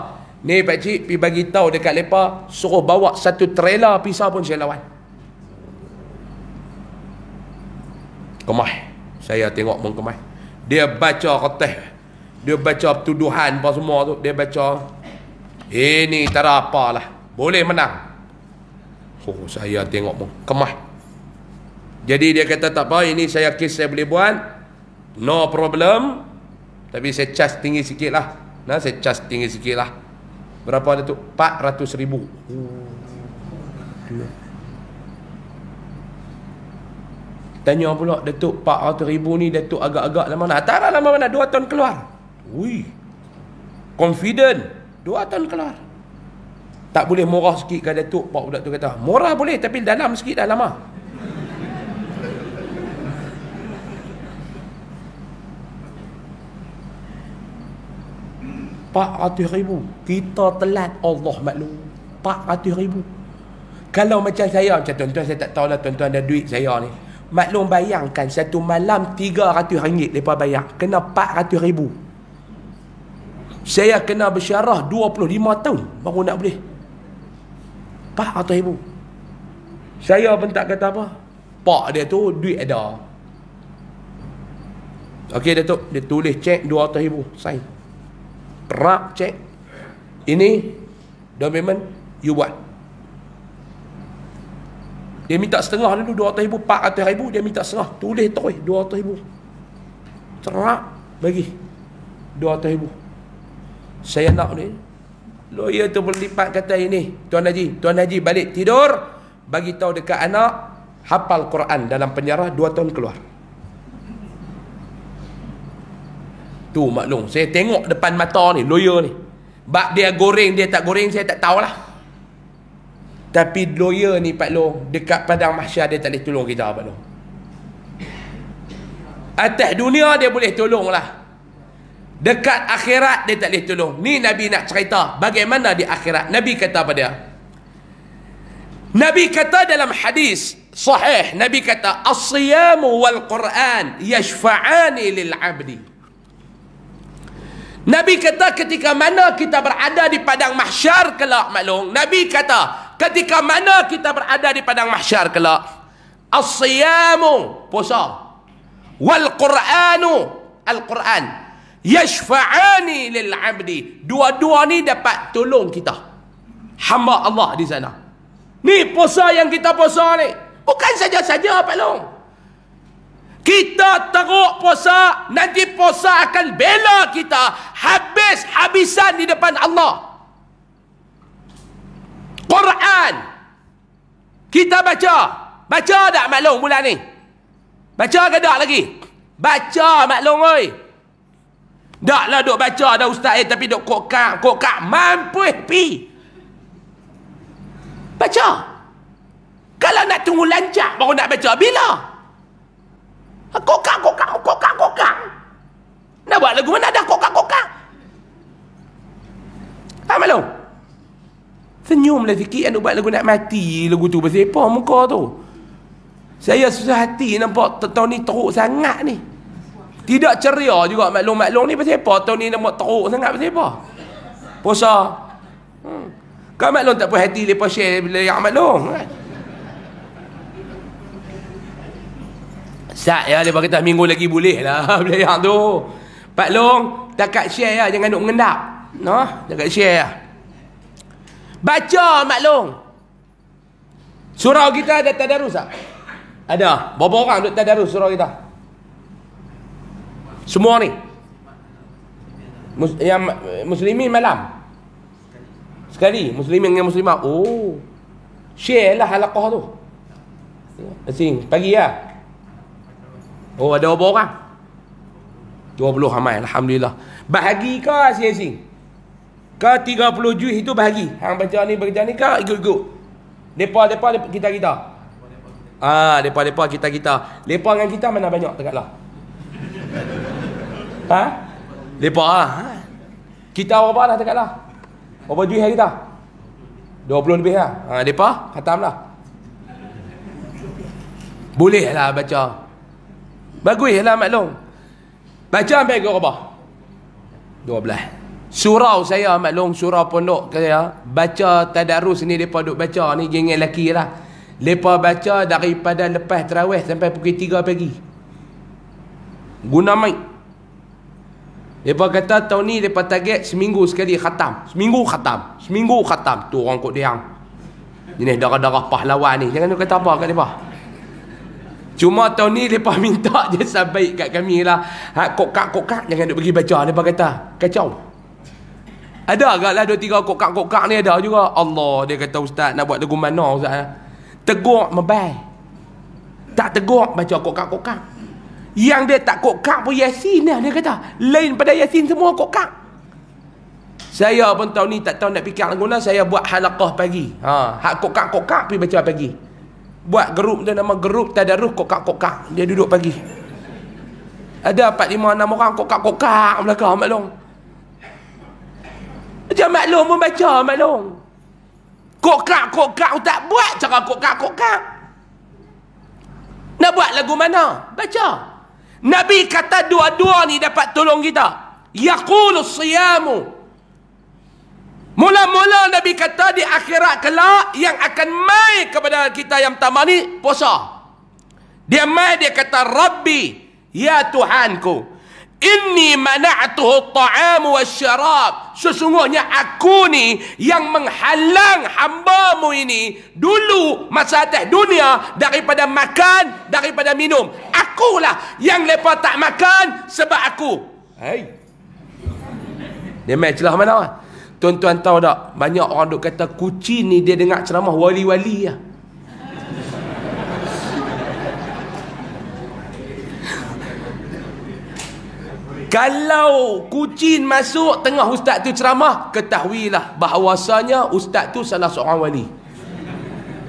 Ni pakcik pergi bagi tahu dekat lepa, suruh bawa 1 trailer pisau pun saya lawan. Kemah. Saya tengok pun kemah. Dia baca kertas. Dia baca tuduhan apa semua tu. Dia baca, ini tak ada apalah, boleh menang. Oh, saya tengok pun kemah. Jadi dia kata tak apa, ini saya kes saya boleh buat, no problem. Tapi saya charge tinggi sikit lah. Nah, saya charge tinggi sikit lah. Berapa Datuk? 400,000. Tanya pula Datuk, 400,000 ni Datuk agak-agak lama mana? Tak lah lama mana, 2 tahun keluar. Ui, confident, 2 tahun keluar. Tak boleh murah sikit ke Datuk? Pak budak tu kata, murah boleh tapi dalam sikit dah lama. RM400,000. Kita telat, Allah maklum. RM400,000. Kalau macam saya, macam tuan-tuan saya tak tahulah tuan-tuan ada duit saya ni. Maklum bayangkan satu malam RM300 mereka bayar. Kena RM400,000. Saya kena bersyarah 25 tahun baru nak boleh. RM400,000. Saya pun tak kata apa. Pak dia tu duit ada. Okey Datuk, dia tulis cek RM200,000. Sign. Perak cek. Ini down payment you buat. Dia minta setengah dulu RM200,000, RM400,000 dia minta setengah. Tulis terus RM200,000. Cerak bagi RM200,000. Saya nak ni. Lawyer tu berlipat kata ini, Tuan Haji balik tidur, bagi tahu dekat anak hafal Quran dalam penjara 2 tahun keluar. Tu maklum, saya tengok depan mata ni lawyer ni. Bab dia goreng, dia tak goreng saya tak tahulah. Tapi lawyer ni Pak Long, dekat padang mahsyar dia tak boleh tolong kita Pak Long. Atas dunia dia boleh tolong lah. Dekat akhirat dia tak boleh tolong. Ni Nabi nak cerita bagaimana di akhirat. Nabi kata apa dia? Nabi kata dalam hadis sahih, Nabi kata as-siyamu wal Quran yashfa'ani lil 'abdi. Nabi kata ketika mana kita berada di padang mahsyar kelak maklum, Nabi kata ketika mana kita berada di padang mahsyar kelak, as-siyamu puasa, wal Quranu al-Quran yashfa'ani lil 'abdi. Dua-dua ni dapat tolong kita hamba Allah di sana. Ni puasa yang kita puasa ni bukan saja-saja Pak Long. Kita teruk puasa, nanti puasa akan bela kita habis-habisan di depan Allah. Quran kita baca tak maklum bulan ni? Baca ke tak lagi? Baca maklum oi. Taklah duk baca dah ustaz tapi duk kokak mampu pi. Baca. Kalau nak tunggu lancar baru nak baca bila? Kokak. Nak buat lagu mana dah kokak. Maklum. Senyum lah sikit nak buat lagu nak mati lagu tu pasal apa muka tu. Saya susah hati nampak tahun ni teruk sangat ni. Tidak ceria juga maklum ni pasal apa tahun ni nampak teruk sangat pasal apa? Puasa. Kau maklum tak puas hati lepas share bila yang maklum kan? Sat ya, dia kata minggu lagi boleh lah bila yang tu. Pak Long, takat share lah, jangan duk mengendap. No, takat share lah. Baca maklum. Surau kita ada tadarus tak? Ada. Berapa orang duk tadarus surau kita? Semua ni. Yang muslimin malam. Sekali. Muslimin dengan muslimah. Oh. Share lah halaqah tu. Asing. Pagi lah. Oh, ada berapa orang? 20 ramai. Alhamdulillah. Bahagi ke asing-asing? Ke 30 juiz itu bahagi? Hang baca ni ke ikut-ikut? Depa kita. Depa kita. Depa dengan kita mana banyak tegaklah. Depa Kita berapa dah tegaklah? Berapa juih kita? 20 lebih lah. Depa khatamlah. Boleh lah baca. Bagus lah maklum. Baca sampai ke berapa? 12. Surau saya maklum, surau pondok saya. Baca tadarus ni mereka duk baca ni geng lelaki lah. Mereka baca daripada lepas tarawih sampai pukul 3 pagi. Guna mic. Mereka kata tahun ni mereka target seminggu sekali khatam. Seminggu khatam. Tu orang kot diang. Jenis darah-darah pahlawan ni. Jangan kata apa kat mereka. Cuma tahun ni mereka minta je sabaik kat kami lah. Kokak-kokak jangan duk pergi baca. Mereka kata kacau. Ada agak lah 2-3 kokak-kokak ni ada juga. Allah, dia kata ustaz nak buat lagu mana ustaz? Tegur mebai. Tak tegur baca kokak-kokak. Yang dia tak kokak pun Yasin lah dia kata. Lain pada Yasin semua kokak. Saya pun tahun ni tak tahu nak fikir lagu mana. Saya buat halaqah pagi. Hak kokak-kokak pergi baca pagi. Buat grup dia nama grup tadarus kokak-kokak. Dia duduk pagi. Ada 4-5-6 orang kokak-kokak belakang maklum. Macam maklum pun baca maklum. Kokak-kokak tak buat cara kokak-kokak. Nak buat lagu mana? Baca. Nabi kata dua-dua ni dapat tolong kita. Yaqulus siyamu. Mula-mula Nabi kata di akhirat kelak yang akan mai kepada kita yang pertama ni puasa. Dia mai dia kata Rabbi ya Tuhanku, inni mana'tuhu at-ta'am wasyarab. Sesungguhnya aku ni yang menghalang hamba-Mu ini dulu masa atas dunia daripada makan, daripada minum. Akulah yang mereka tak makan sebab aku. Dia mai celah mana? Tuan-tuan tahu tak, banyak orang duk kata kucing ni dia dengar ceramah wali-wali lah. Kalau kucing masuk tengah ustaz tu ceramah, ketahuilah bahawasanya ustaz tu salah seorang wali.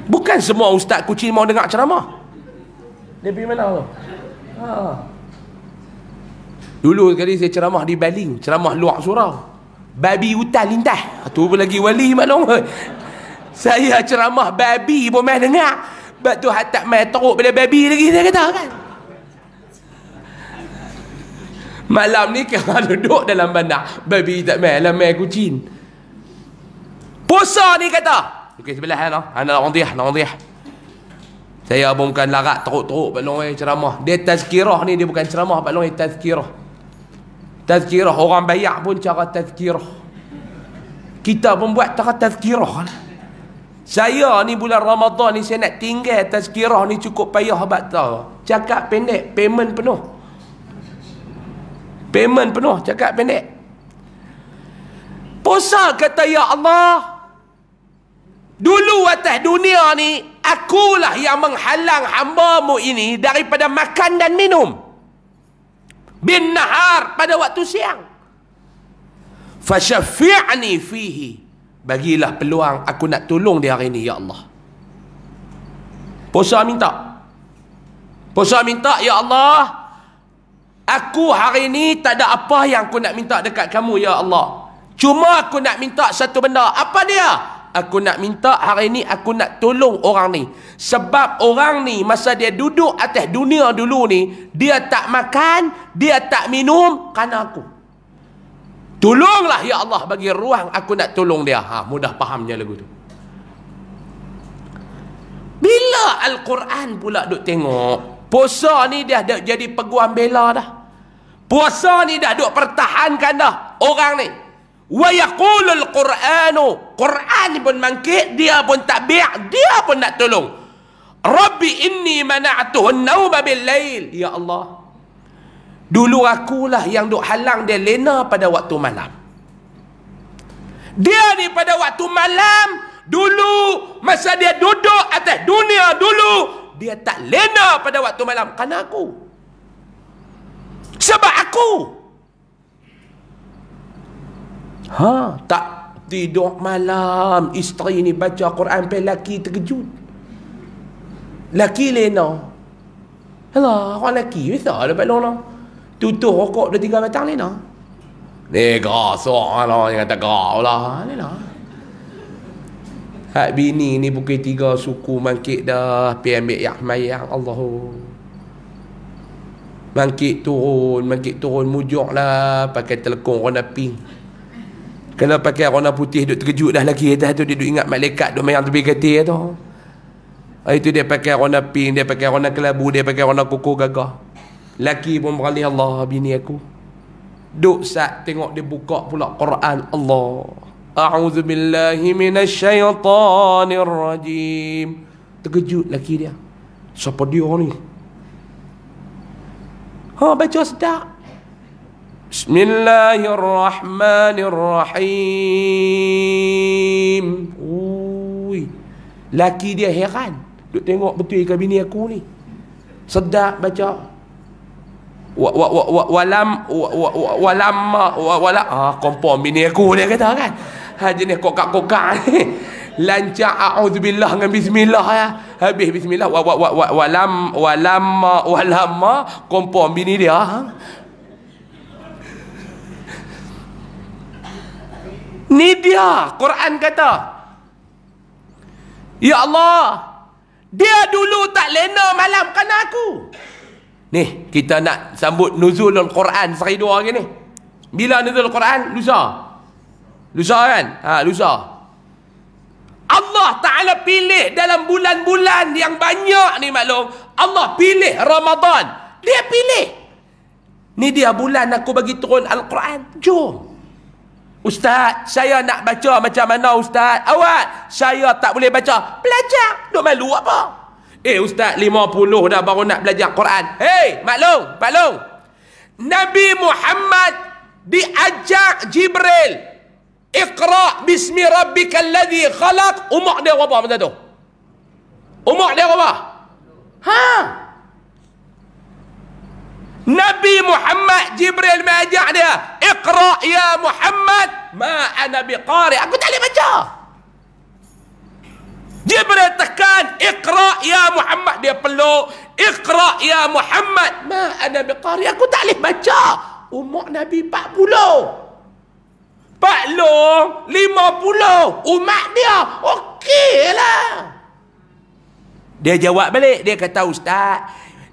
Bukan semua ustaz kucing mau dengar ceramah. Dia pergi mana tu? Dulu sekali saya ceramah di Baling, ceramah luar surau. Babi hutan lintah. Tu pun lagi wali maklum. Saya ceramah babi pun main dengar. Sebab tu tak main teruk pada babi lagi dia kata kan. Malam ni kena duduk dalam bandar. Babi tak main lah, main kucing. Puasa ni kata. Okey sebelah lah. Nak wadih. Saya pun bukan larat teruk-teruk maklum ceramah. Dia tazkirah ni, dia bukan ceramah maklum, dia tazkirah. Tazkirah orang bayak pun cara tazkirah. Kita pun buat cara tazkirah. Saya ni bulan Ramadan ni saya nak tinggal tazkirah ni cukup payah batal. Cakap pendek, payment penuh. Cakap pendek. Puasa kata ya Allah. Dulu atas dunia ni akulah yang menghalang hamba-Mu ini daripada makan dan minum. Bin nahar pada waktu siang. Fasyafi'ni fihi. Bagilah peluang aku nak tolong dia hari ini ya Allah. Puasa minta ya Allah. Aku hari ini tak ada apa yang aku nak minta dekat kamu ya Allah. Cuma aku nak minta satu benda. Apa dia? Aku nak minta hari ini aku nak tolong orang ni. Sebab orang ni masa dia duduk atas dunia dulu ni, dia tak makan, dia tak minum kerana aku. Tolonglah ya Allah, bagi ruang aku nak tolong dia. Mudah fahamnya lagu tu. Bila Al-Quran pula duk tengok, puasa ni dah jadi peguam bela dah. Puasa ni dah duk pertahankan dah orang ni. Wa yaqulul Qur'anu, Quran ni pun bangkit, dia pun takbir, dia pun nak tolong. Rabbi inni mana'tuhu an-nawma bil-lail. Ya Allah, dulu akulah yang duk halang dia lena pada waktu malam. Dia ni pada waktu malam dulu masa dia duduk atas dunia dulu, dia tak lena pada waktu malam kerana aku. Sebab aku. Tak tidur malam, isteri ni baca Quran sampai lelaki terkejut. Laki lena. Alah, orang laki biasa dapat lona. Tutup rokok 2-3 batang lena. Ni gasok lah, yang kata kau lah. Ni lah. Hak bini ni pukul 3 suku mangkit dah. Pergi ambil yak mayang. Allah. Mangkit turun. Mujur lah. Pakai telekong warna pink. Kalau pakai warna putih duk terkejut dah lagi. Atas tu dia duk ingat malaikat duk mayang tepi katil tu. Itu dia pakai warna pink. Dia pakai warna kelabu. Dia pakai warna kuku gagah. Laki pun beralih, Allah bini aku. Duk sat tengok dia buka pula Quran. Allah. A'udzu billahi minasyaitonir rajim. Terkejut laki dia. Siapa dia ni? Baca sedap. Bismillahirrahmanirrahim. Ui. Laki dia heran. Duk tengok betul ke bini aku ni. Sedap baca. Kompon bini aku dia kata kan. Jenis kokak-kokak ni. Lancak a'udzubillah dengan bismillah ya. Habis bismillah walamma kompon bini dia. Ni dia Quran kata. Ya Allah, dia dulu tak lena malamkan aku. Ni, kita nak sambut nuzulul Quran sehari 2 hari ni. Bila nuzulul Quran? Lusa kan? Lusa. Allah Ta'ala pilih dalam bulan-bulan yang banyak ni maklum. Allah pilih Ramadan. Dia pilih. Ni dia bulan aku bagi turun Al-Quran. Jom. Ustaz, saya nak baca macam mana Ustaz? Awak, saya tak boleh baca. Belajar. Duk malu apa? Ustaz 50 dah baru nak belajar Quran. Hei, maklum. Nabi Muhammad diajak Jibril. Iqra bismi rabbikal ladzi khalaq. Umur dia berapa masa tu? Umur dia berapa? Nabi Muhammad Jibril mengajak dia. Iqra ya Muhammad. Ma ana biqari. Aku tak boleh baca. Jibril tekan, Iqra ya Muhammad. Dia peluk, Iqra ya Muhammad. Ma ana biqari. Aku tak boleh baca. Umur Nabi 40, 50. Umat dia okeylah. Dia jawab balik. Dia kata, Ustaz,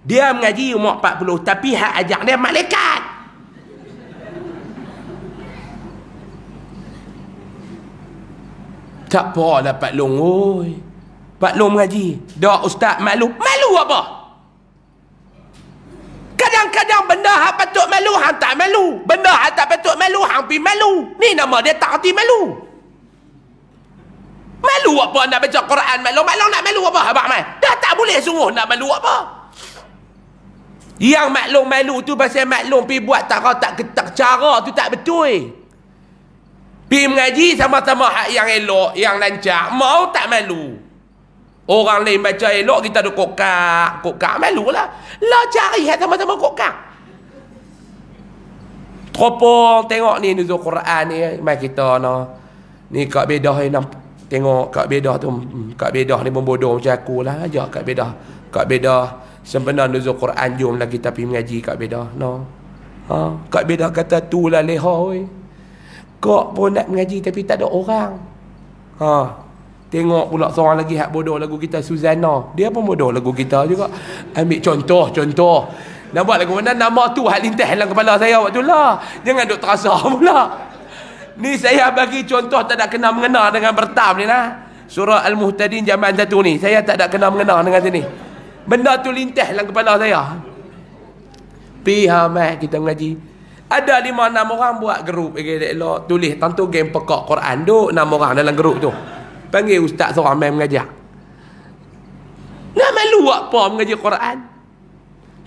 dia mengaji umur 40, tapi hak ajak dia malaikat. Tak apa lah Pak Long, oi. Pak Long mengaji. Dak Ustaz malu. Malu apa? Kadang-kadang benda hang patut malu, hang tak malu. Benda hang tak patut malu, hang pi malu. Ni nama dia tak erti malu. Malu apa nak baca Quran malu? Malu nak malu apa abang mai? Dah tak boleh sungguh nak malu apa? Yang maklum malu tu pasal maklum pi buat tak cara tu tak betul. Pi mengaji sama-sama hak yang elok, yang lancar, mau tak malu. Orang lain baca elok, kita duk kokak malulah. Lah cari hak sama-sama kokak. Teropong tengok ni nuzul Quran ni, mai kita ni Kak Bedah ni tengok Kak Bedah tu. Kak Bedah ni membodoh macam aku lah aja Kak Bedah. Kak Bedah sebenar nuzul Quran, jomlah kita pergi mengaji Kak Bedah. Kak Bedah kata tu lah leha oi. Kok pun nak mengaji tapi tak ada orang. Tengok pula seorang lagi hak bodoh lagu kita, Suzana. Dia pun bodoh lagu kita juga. Ambil contoh. Nak buat lagu mana? Nama tu hak lintas dalam kepala saya waktu lah. Jangan duk terasa pula. Ni saya bagi contoh tak ada kena mengena dengan bertam ni lah. Surah Al-Muhtadin zaman satu ni. Saya tak ada kena mengena dengan sini. Benda tu lintas dalam kepala saya. Piha mai kita mengaji. Ada 5-6 orang buat grup elok, tulis tentu game pekak Quran duk 6 orang dalam grup tu. Panggil ustaz seorang main mengajar. Nak malu apa mengaji Quran?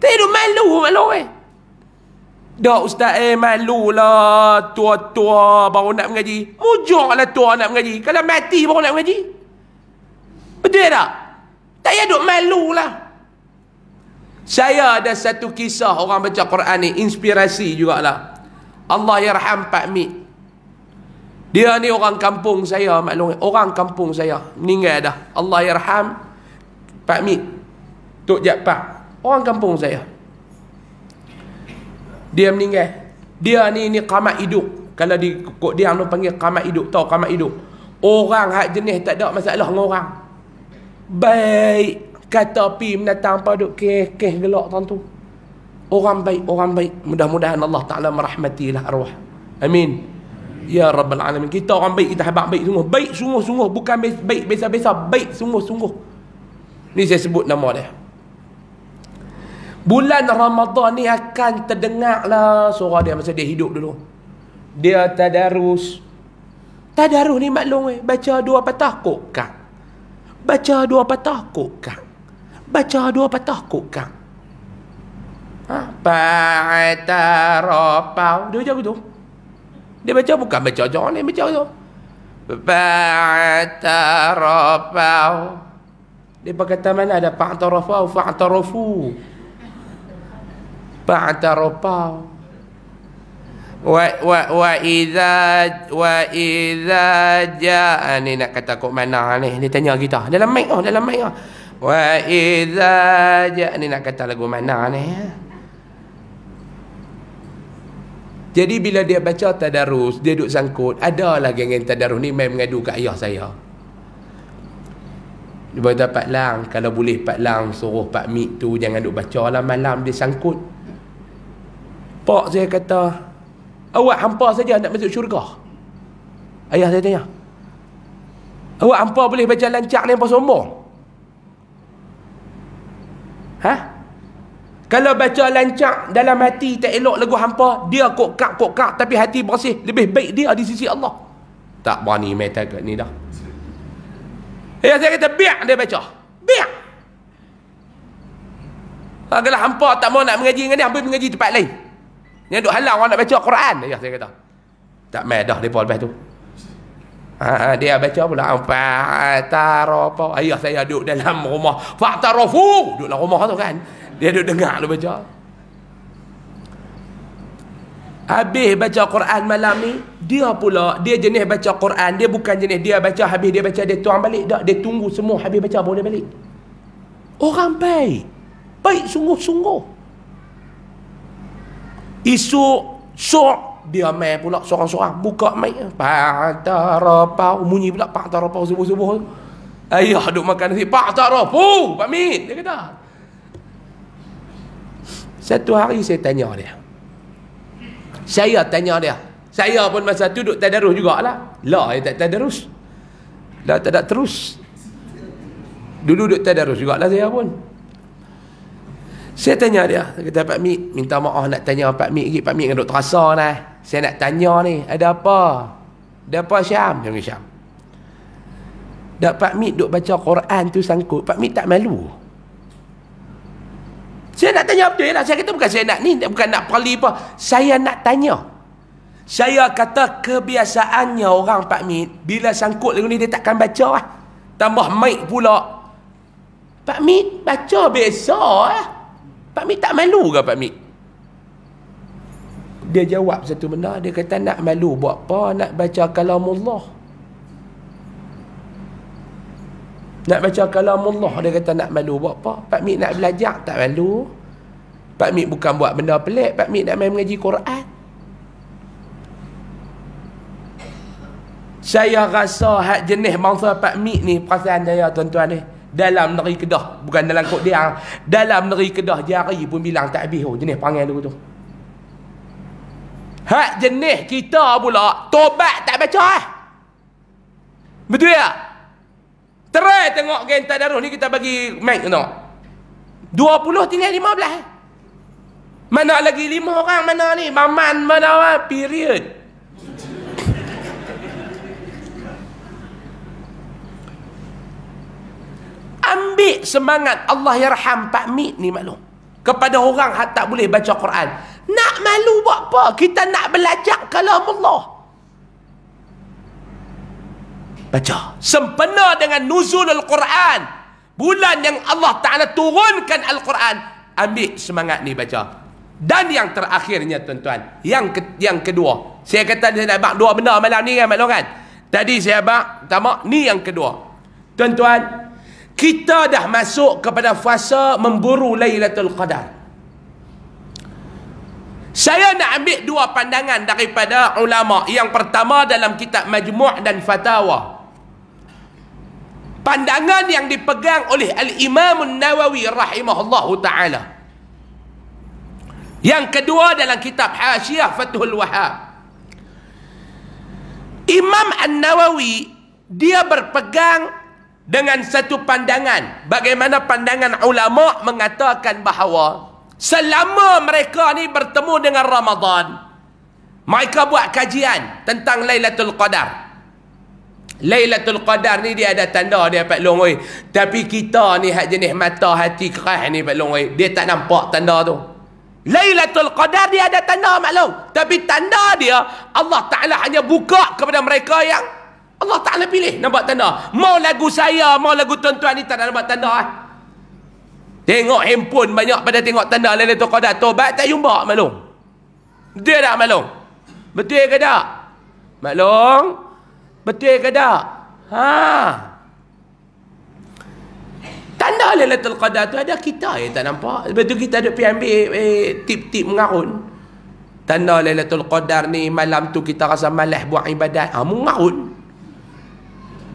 Tak ada malu Dak ustaz malu lah, tua-tua baru nak mengaji. Mujur lah tua nak mengaji. Kalau mati baru nak mengaji. Betul tak? Tak payah duk malu lah. Saya ada satu kisah orang baca Quran ni, inspirasi jugalah. Allah yarham Pak Mik. Dia ni orang kampung saya, maklum. Orang kampung saya. Meninggal dah. Allah yarham Pak Mik. Tok Japat, orang kampung saya. Dia meninggal. Dia ni qamat hidup. Kalau di kok dia panggil qamat hidup, tahu qamat hidup. Orang hak jenis tak ada masalah dengan orang. Baik, kata pi menatang paduk keh gelak tentu. Orang baik. Mudah-mudahan Allah Taala merahmatilah arwah. Amin. Ya Rabbal Alamin. Kita orang baik, kita habaq baik sungguh. Baik sungguh-sungguh, bukan baik biasa-biasa, baik sungguh-sungguh. Ni saya sebut nama dia. Bulan Ramadan ni akan terdengarlah suara dia masa dia hidup dulu. Dia tadarus. Tadarus ni maklum baca 2 patah kokang. Baca 2 patah kokang. Baca 2 patah kokang. Pa'atarapau. Dia baca begitu. Dia baca bukan baca jangan ni baca tu. Pa'atarapau. Dia berkata mana ada pa'atarafau, fa'atarafu. Pa'atarapau. Wa idza jaa ni nak kata kok mana ni? Dia tanya kita. Dalam mic dalam mic. Wa idza jaa ni nak kata lagu mana ni? Jadi bila dia baca tadarus, dia duduk sangkut, adalah geng tadarus ni main mengadu kat ayah saya. Dia berkata, Pak Lang, kalau boleh Pak Lang suruh Pak Mik tu jangan duduk baca lah malam, dia sangkut. Pak saya kata, awak hampa saja nak masuk syurga. Ayah saya tanya, awak hampa boleh baca lancak ni apa sombong? Kalau baca lancak dalam hati tak elok lagu hampa, dia kokak tapi hati bersih, lebih baik dia di sisi Allah. Tak berani main takat ni dah. Saya kata biar dia baca. Biar. Kalau hampa tak mau nak mengaji dengan dia, hampa mengaji tempat lain. Yang duk halang orang nak baca Quran. Ayah saya kata. Tak main dah depa lepas tu. Dia baca pula Fa'tarafu. Ayah saya duduk dalam rumah. Fa'tarafu. Duduk dalam rumah tu kan. Dia duduk dengar dia baca. Habis baca Quran malam ni, dia pula, dia jenis baca Quran, dia bukan jenis dia baca habis dia baca dia tuang balik. Tak, dia tunggu semua habis baca baru dia balik. Orang baik. Baik sungguh-sungguh. Esok dia main pula seorang-seorang buka mic. Pa'tarapau, bunyi pula pa'tarapau subuh-subuh. Ayah duk makan nasi, pa'tarafu, Pak Min, dia kata. Satu hari saya tanya dia. Saya pun masa tu duk tadarus jugalah. Lah, saya tak tadarus. Dah tak ada terus. Dulu duk tadarus jugalah saya pun. Saya tanya dia, dia kata, Pak Mik, minta maaf nak tanya Pak Mik lagi. Pak Mik kan duk terasa lah. Saya nak tanya ni, ada apa? Ada apa Syam? Jangan Syam. Dak Pak Mik duk baca Quran tu sangkut, Pak Mik tak malu? Saya nak tanya betul lah. Saya kata bukan saya nak ni, bukan nak pali apa. Saya nak tanya. Saya kata kebiasaannya orang Pak Mik, bila sangkut lagu ni dia takkan baca lah. Tambah mic pula. Pak Mik baca biasa lah. Pak Mik tak malu ke Pak Mik? Dia jawab satu benda. Dia kata nak malu buat apa? Nak baca kalamullah. Nak baca kalamullah. Dia kata nak malu buat apa? Pak Mik nak belajar tak malu. Pak Mik bukan buat benda pelik. Pak Mik nak main mengaji Quran. Saya rasa hak jenis bangsa Pak Mik ni, perasaan saya tuan-tuan ni, dalam negeri Kedah, bukan dalam kod dia, dalam negeri Kedah jari pun bilang tak habis jenis panggil dulu tu. Hak jenis kita pula tobat tak baca betul tak? Try tengok gen tadarus ni, kita bagi mic tengok. 20 tinggal 15. Mana lagi 5 orang mana ni? Maman mana period. Ambil semangat Allah yarham Pak Mik ni maklum. Kepada orang yang tak boleh baca Quran. Nak malu buat apa? Kita nak belajar kalamullah. Baca. Sempena dengan nuzulul Quran. Bulan yang Allah Ta'ala turunkan Al-Quran. Ambil semangat ni baca. Dan yang terakhirnya tuan-tuan. Yang kedua. Saya kata saya nak bak dua benda malam ni kan maklum kan. Tadi saya bak pertama. Ni yang kedua. Tuan-tuan. kita dah masuk kepada fasa memburu Lailatul Qadar. Saya nak ambil dua pandangan daripada ulama. Yang pertama dalam kitab Majmu' dan Fatawa. Pandangan yang dipegang oleh Al-Imam An-Nawawi rahimahullahu ta'ala. Yang kedua dalam kitab Hasyiah Fathul Wahhab. Imam An-Nawawi dia berpegang dengan satu pandangan. Bagaimana pandangan ulama mengatakan bahawa selama mereka ni bertemu dengan Ramadan, mereka buat kajian tentang Lailatul Qadar. Lailatul Qadar ni dia ada tanda dia Pak Long oi. Tapi kita ni hak jenis mata hati keras ni Pak Long oi, dia tak nampak tanda tu. Lailatul Qadar dia ada tanda maklum, tapi tanda dia Allah Taala hanya buka kepada mereka yang Allah Taala pilih nampak tanda. Mau lagu saya, mau lagu tuan-tuan ni tak nak nampak tanda ah. Tengok handphone banyak pada tengok tanda Lailatul Qadar, tobat tak jumpa maklum. Betul tak maklum? Betul ke tak? Maklum? Betul ke tak? Tanda Lailatul Qadar tu ada kita yang tak nampak. Sebab tu kita ada pergi ambil tip-tip mengarun. Tanda Lailatul Qadar ni malam tu kita rasa malas buat ibadat. Mengarun.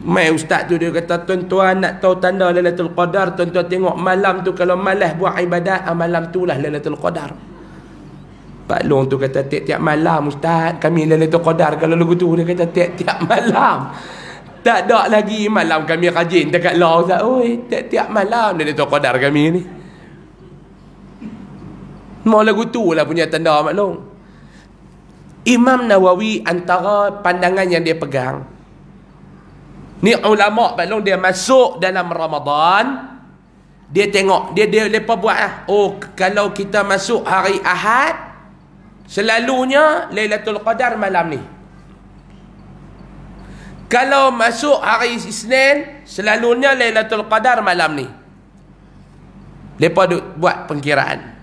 Mai ustaz tu dia kata, tuan-tuan nak tahu tanda Lailatul Qadar, tuan-tuan tengok malam tu kalau malas buat ibadat, malam tu lah Lailatul Qadar. Pak Long tu kata tiap-tiap malam ustaz kami Lailatul Qadar. Kalau lagu tu dia kata tiap-tiap malam. Tak ada lagi malam kami rajin dekat lah ustaz. Oi, tiap-tiap malam Lailatul Qadar kami ni. Mau lagu tu lah punya tanda Pak Long. Imam Nawawi antara pandangan yang dia pegang, ni ulama' Pak Long dia masuk dalam Ramadan, dia tengok, dia lepas buat lah. Oh, kalau kita masuk hari Ahad, selalunya Lailatul Qadar malam ni. Kalau masuk hari Isnin, selalunya Lailatul Qadar malam ni. Lepas buat pengkiraan.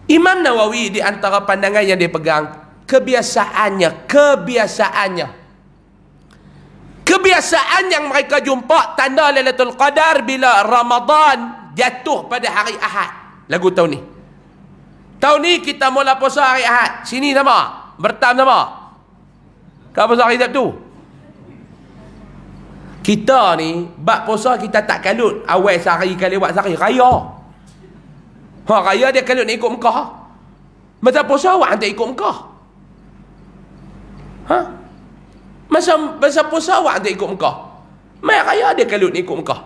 Imam Nawawi di antara pandangan yang dia pegang, kebiasaan yang mereka jumpa tanda Lailatul Qadar bila Ramadan jatuh pada hari Ahad. Lagu tahun ni. Tahun ni kita mula puasa hari Ahad. Sini sama. Bertam sama. Kau puasa hari Sabtu. Kita ni bab puasa kita tak kalut awal sehari ke lewat sehari raya. Raya dia kalut nak ikut Mekah. Masa puasa awak tak ikut Mekah. Masa puasa awak tak ikut Mekah. Mai raya dia kalut nak ikut Mekah.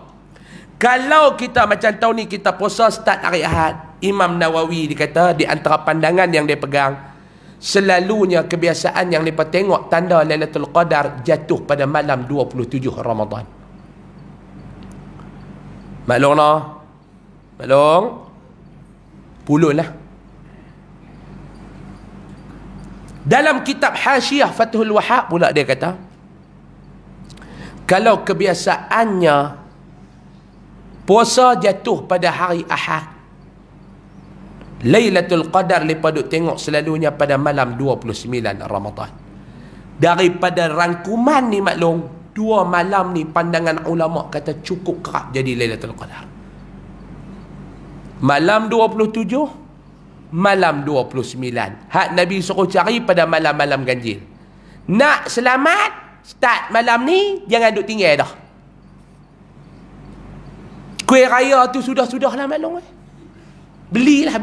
Kalau kita macam tahun ni kita puasa start hari Ahad, Imam Nawawi dia kata di antara pandangan yang dia pegang, selalunya kebiasaan yang mereka tengok tanda Lailatul Qadar jatuh pada malam 27 Ramadan. Maklum lah. Maklum. Pulun lah. Dalam kitab Hasyiah Fathul Wahhab pula dia kata, kalau kebiasaannya puasa jatuh pada hari Ahad, Lailatul Qadar mereka duk tengok selalunya pada malam 29 Ramadan. Daripada rangkuman ni maklum, dua malam ni pandangan ulama kata cukup kerap jadi Lailatul Qadar. Malam 27, malam 29. Hak Nabi suruh cari pada malam-malam ganjil. Nak selamat, start malam ni, jangan duk tinggal dah. Kuih raya tu sudah-sudah lah maklum. Belilah.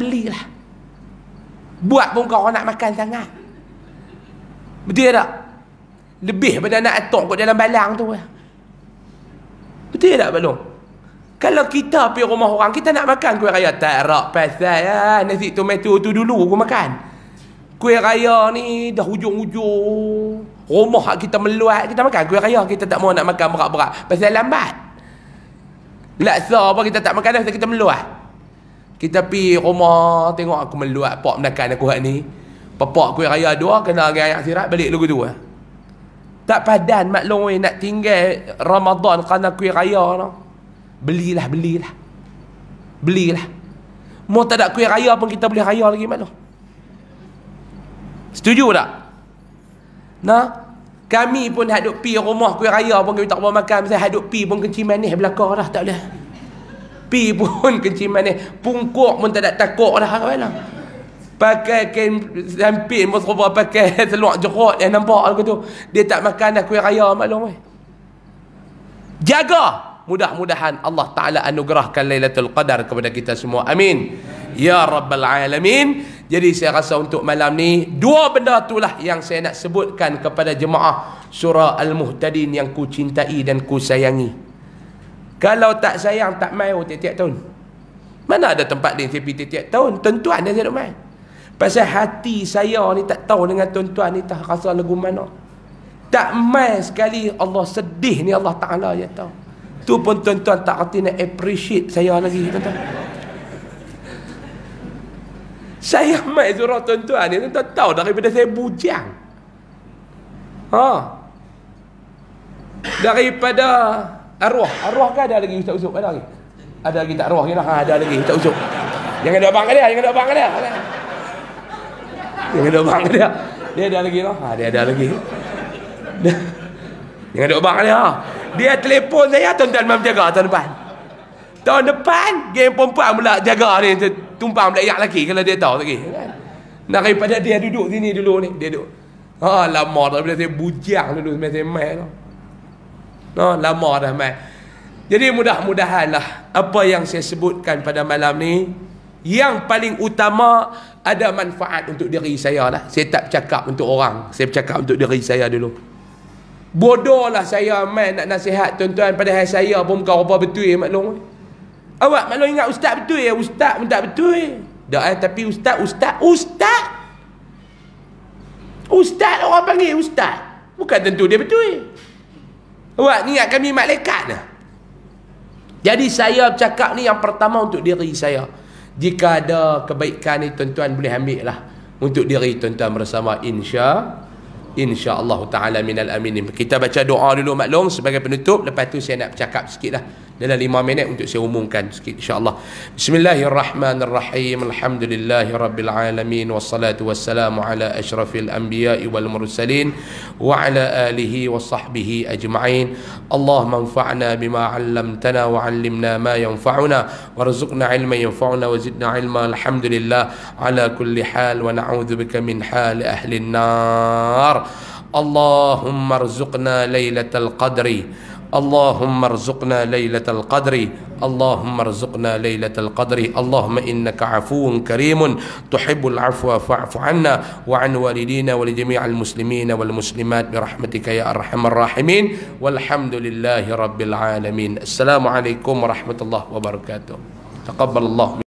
Buat pun kau nak makan sangat. Betul tak? Lebih pada nak atok kot dalam balang tu. Betul tak Pak Long? Kalau kita pergi rumah orang, kita nak makan kuih raya, tak rak pasal nasi tomato tu dulu aku makan. Kuih raya ni dah hujung-hujung rumah kita meluat, kita makan kuih raya, kita tak mau nak makan berat-berat pasal lambat. Laksa apa kita tak makan dah, kita meluat. Kita pergi rumah, tengok aku meluat pak menakan aku hak ni. Papak kuih raya dua, kena ayak sirat balik lagu tu. Tak padan maklum nak tinggal Ramadan kerana kuih raya no. Belilah. Mau tak ada kuih raya pun kita boleh raya lagi maklum. Setuju tak? Nah, Kami pun haduk pi rumah kuih raya pun kami tak boleh makan. Saya haduk pi pun kencing manis belakang dah, tak boleh. Pi pun kencing manis, pungkuk pun tak ada takut dah kan. Pakai kain samping pun serupa pakai seluar jerut yang nampak aku tu. Dia tak makan dah kuih raya maklum. Jaga. Mudah-mudahan Allah Ta'ala anugerahkan Lailatul Qadar kepada kita semua. Amin. Ya Rabbal Alamin. Jadi saya rasa untuk malam ni, dua benda itulah yang saya nak sebutkan kepada jemaah surah Al-Muhtadin yang ku cintai dan ku sayangi. Kalau tak sayang, tak main tiap-tiap tahun. Mana ada tempat lain saya pergi tiap-tiap tahun. Tuan-tuan dia tak main. Pasal hati saya ni tak tahu dengan tuan-tuan ni tak rasa lagu mana. Tak main sekali, Allah sedih ni Allah Ta'ala je tahu. Tu pun tuan-tuan tak reti nak appreciate saya lagi tuan-tuan. Saya main surah tuan-tuan ni, tuan-tuan tahu daripada saya bujang. Daripada arwah kan ada lagi Ustaz Usuk, ada lagi? Ada lagi tak arwah kita? Ada lagi Ustaz Usuk. Jangan ada abang dia, jangan ada abang dia. Jangan ada abang dia. Dia ada lagi lah. Dia ada lagi. Jangan ada abang dia. Dia telefon saya, tuan-tuan memang jaga tahun depan. Tahun depan, geng perempuan pula jaga ni, tumpang pula yang lelaki kalau dia tahu lagi. Daripada dia duduk sini dulu ni, dia duduk. Lama daripada saya bujang dulu, saya main tu. Lama dah main. Jadi mudah-mudahanlah apa yang saya sebutkan pada malam ni, yang paling utama ada manfaat untuk diri saya lah. Saya tak bercakap untuk orang, saya bercakap untuk diri saya dulu. Bodohlah saya main nak nasihat tuan-tuan, padahal saya pun bukan apa betul maklum. Awak maklum ingat ustaz betul ya? Ustaz pun tak betul. Dah tapi ustaz orang panggil ustaz. Bukan tentu dia betul. Awak ni ingat kami malaikat dah. Jadi saya bercakap ni yang pertama untuk diri saya. Jika ada kebaikan ni tuan-tuan boleh ambil lah untuk diri tuan-tuan bersama insya-Allah taala minal aminin. Kita baca doa dulu maklum sebagai penutup, lepas tu saya nak bercakap sikitlah dalam 5 minit untuk saya umumkan sikit insya-Allah. Bismillahirrahmanirrahim. Alhamdulillahirabbil alamin wassalatu wassalamu ala asyrafil anbiya'i wal mursalin wa ala alihi washabbihi ajma'in. Allahumma anfa'na bima 'allamtana wa 'allimna ma yanfa'una warzuqna 'ilman yanfa'una wa zidna 'ilma. Alhamdulillah ala kulli hal wa na'udzubika min hali ahli an-nar. Allahumma arzuqna lailatal qadri. اللهم ارزقنا ليلة القدر اللهم ارزقنا ليلة القدر اللهم إنك عفو كريم تحب العفو فاعف عنا وعن والدينا ولجميع المسلمين والمسلمات برحمتك يا أرحم الراحمين والحمد لله رب العالمين. السلام عليكم ورحمة الله وبركاته. تقبل الله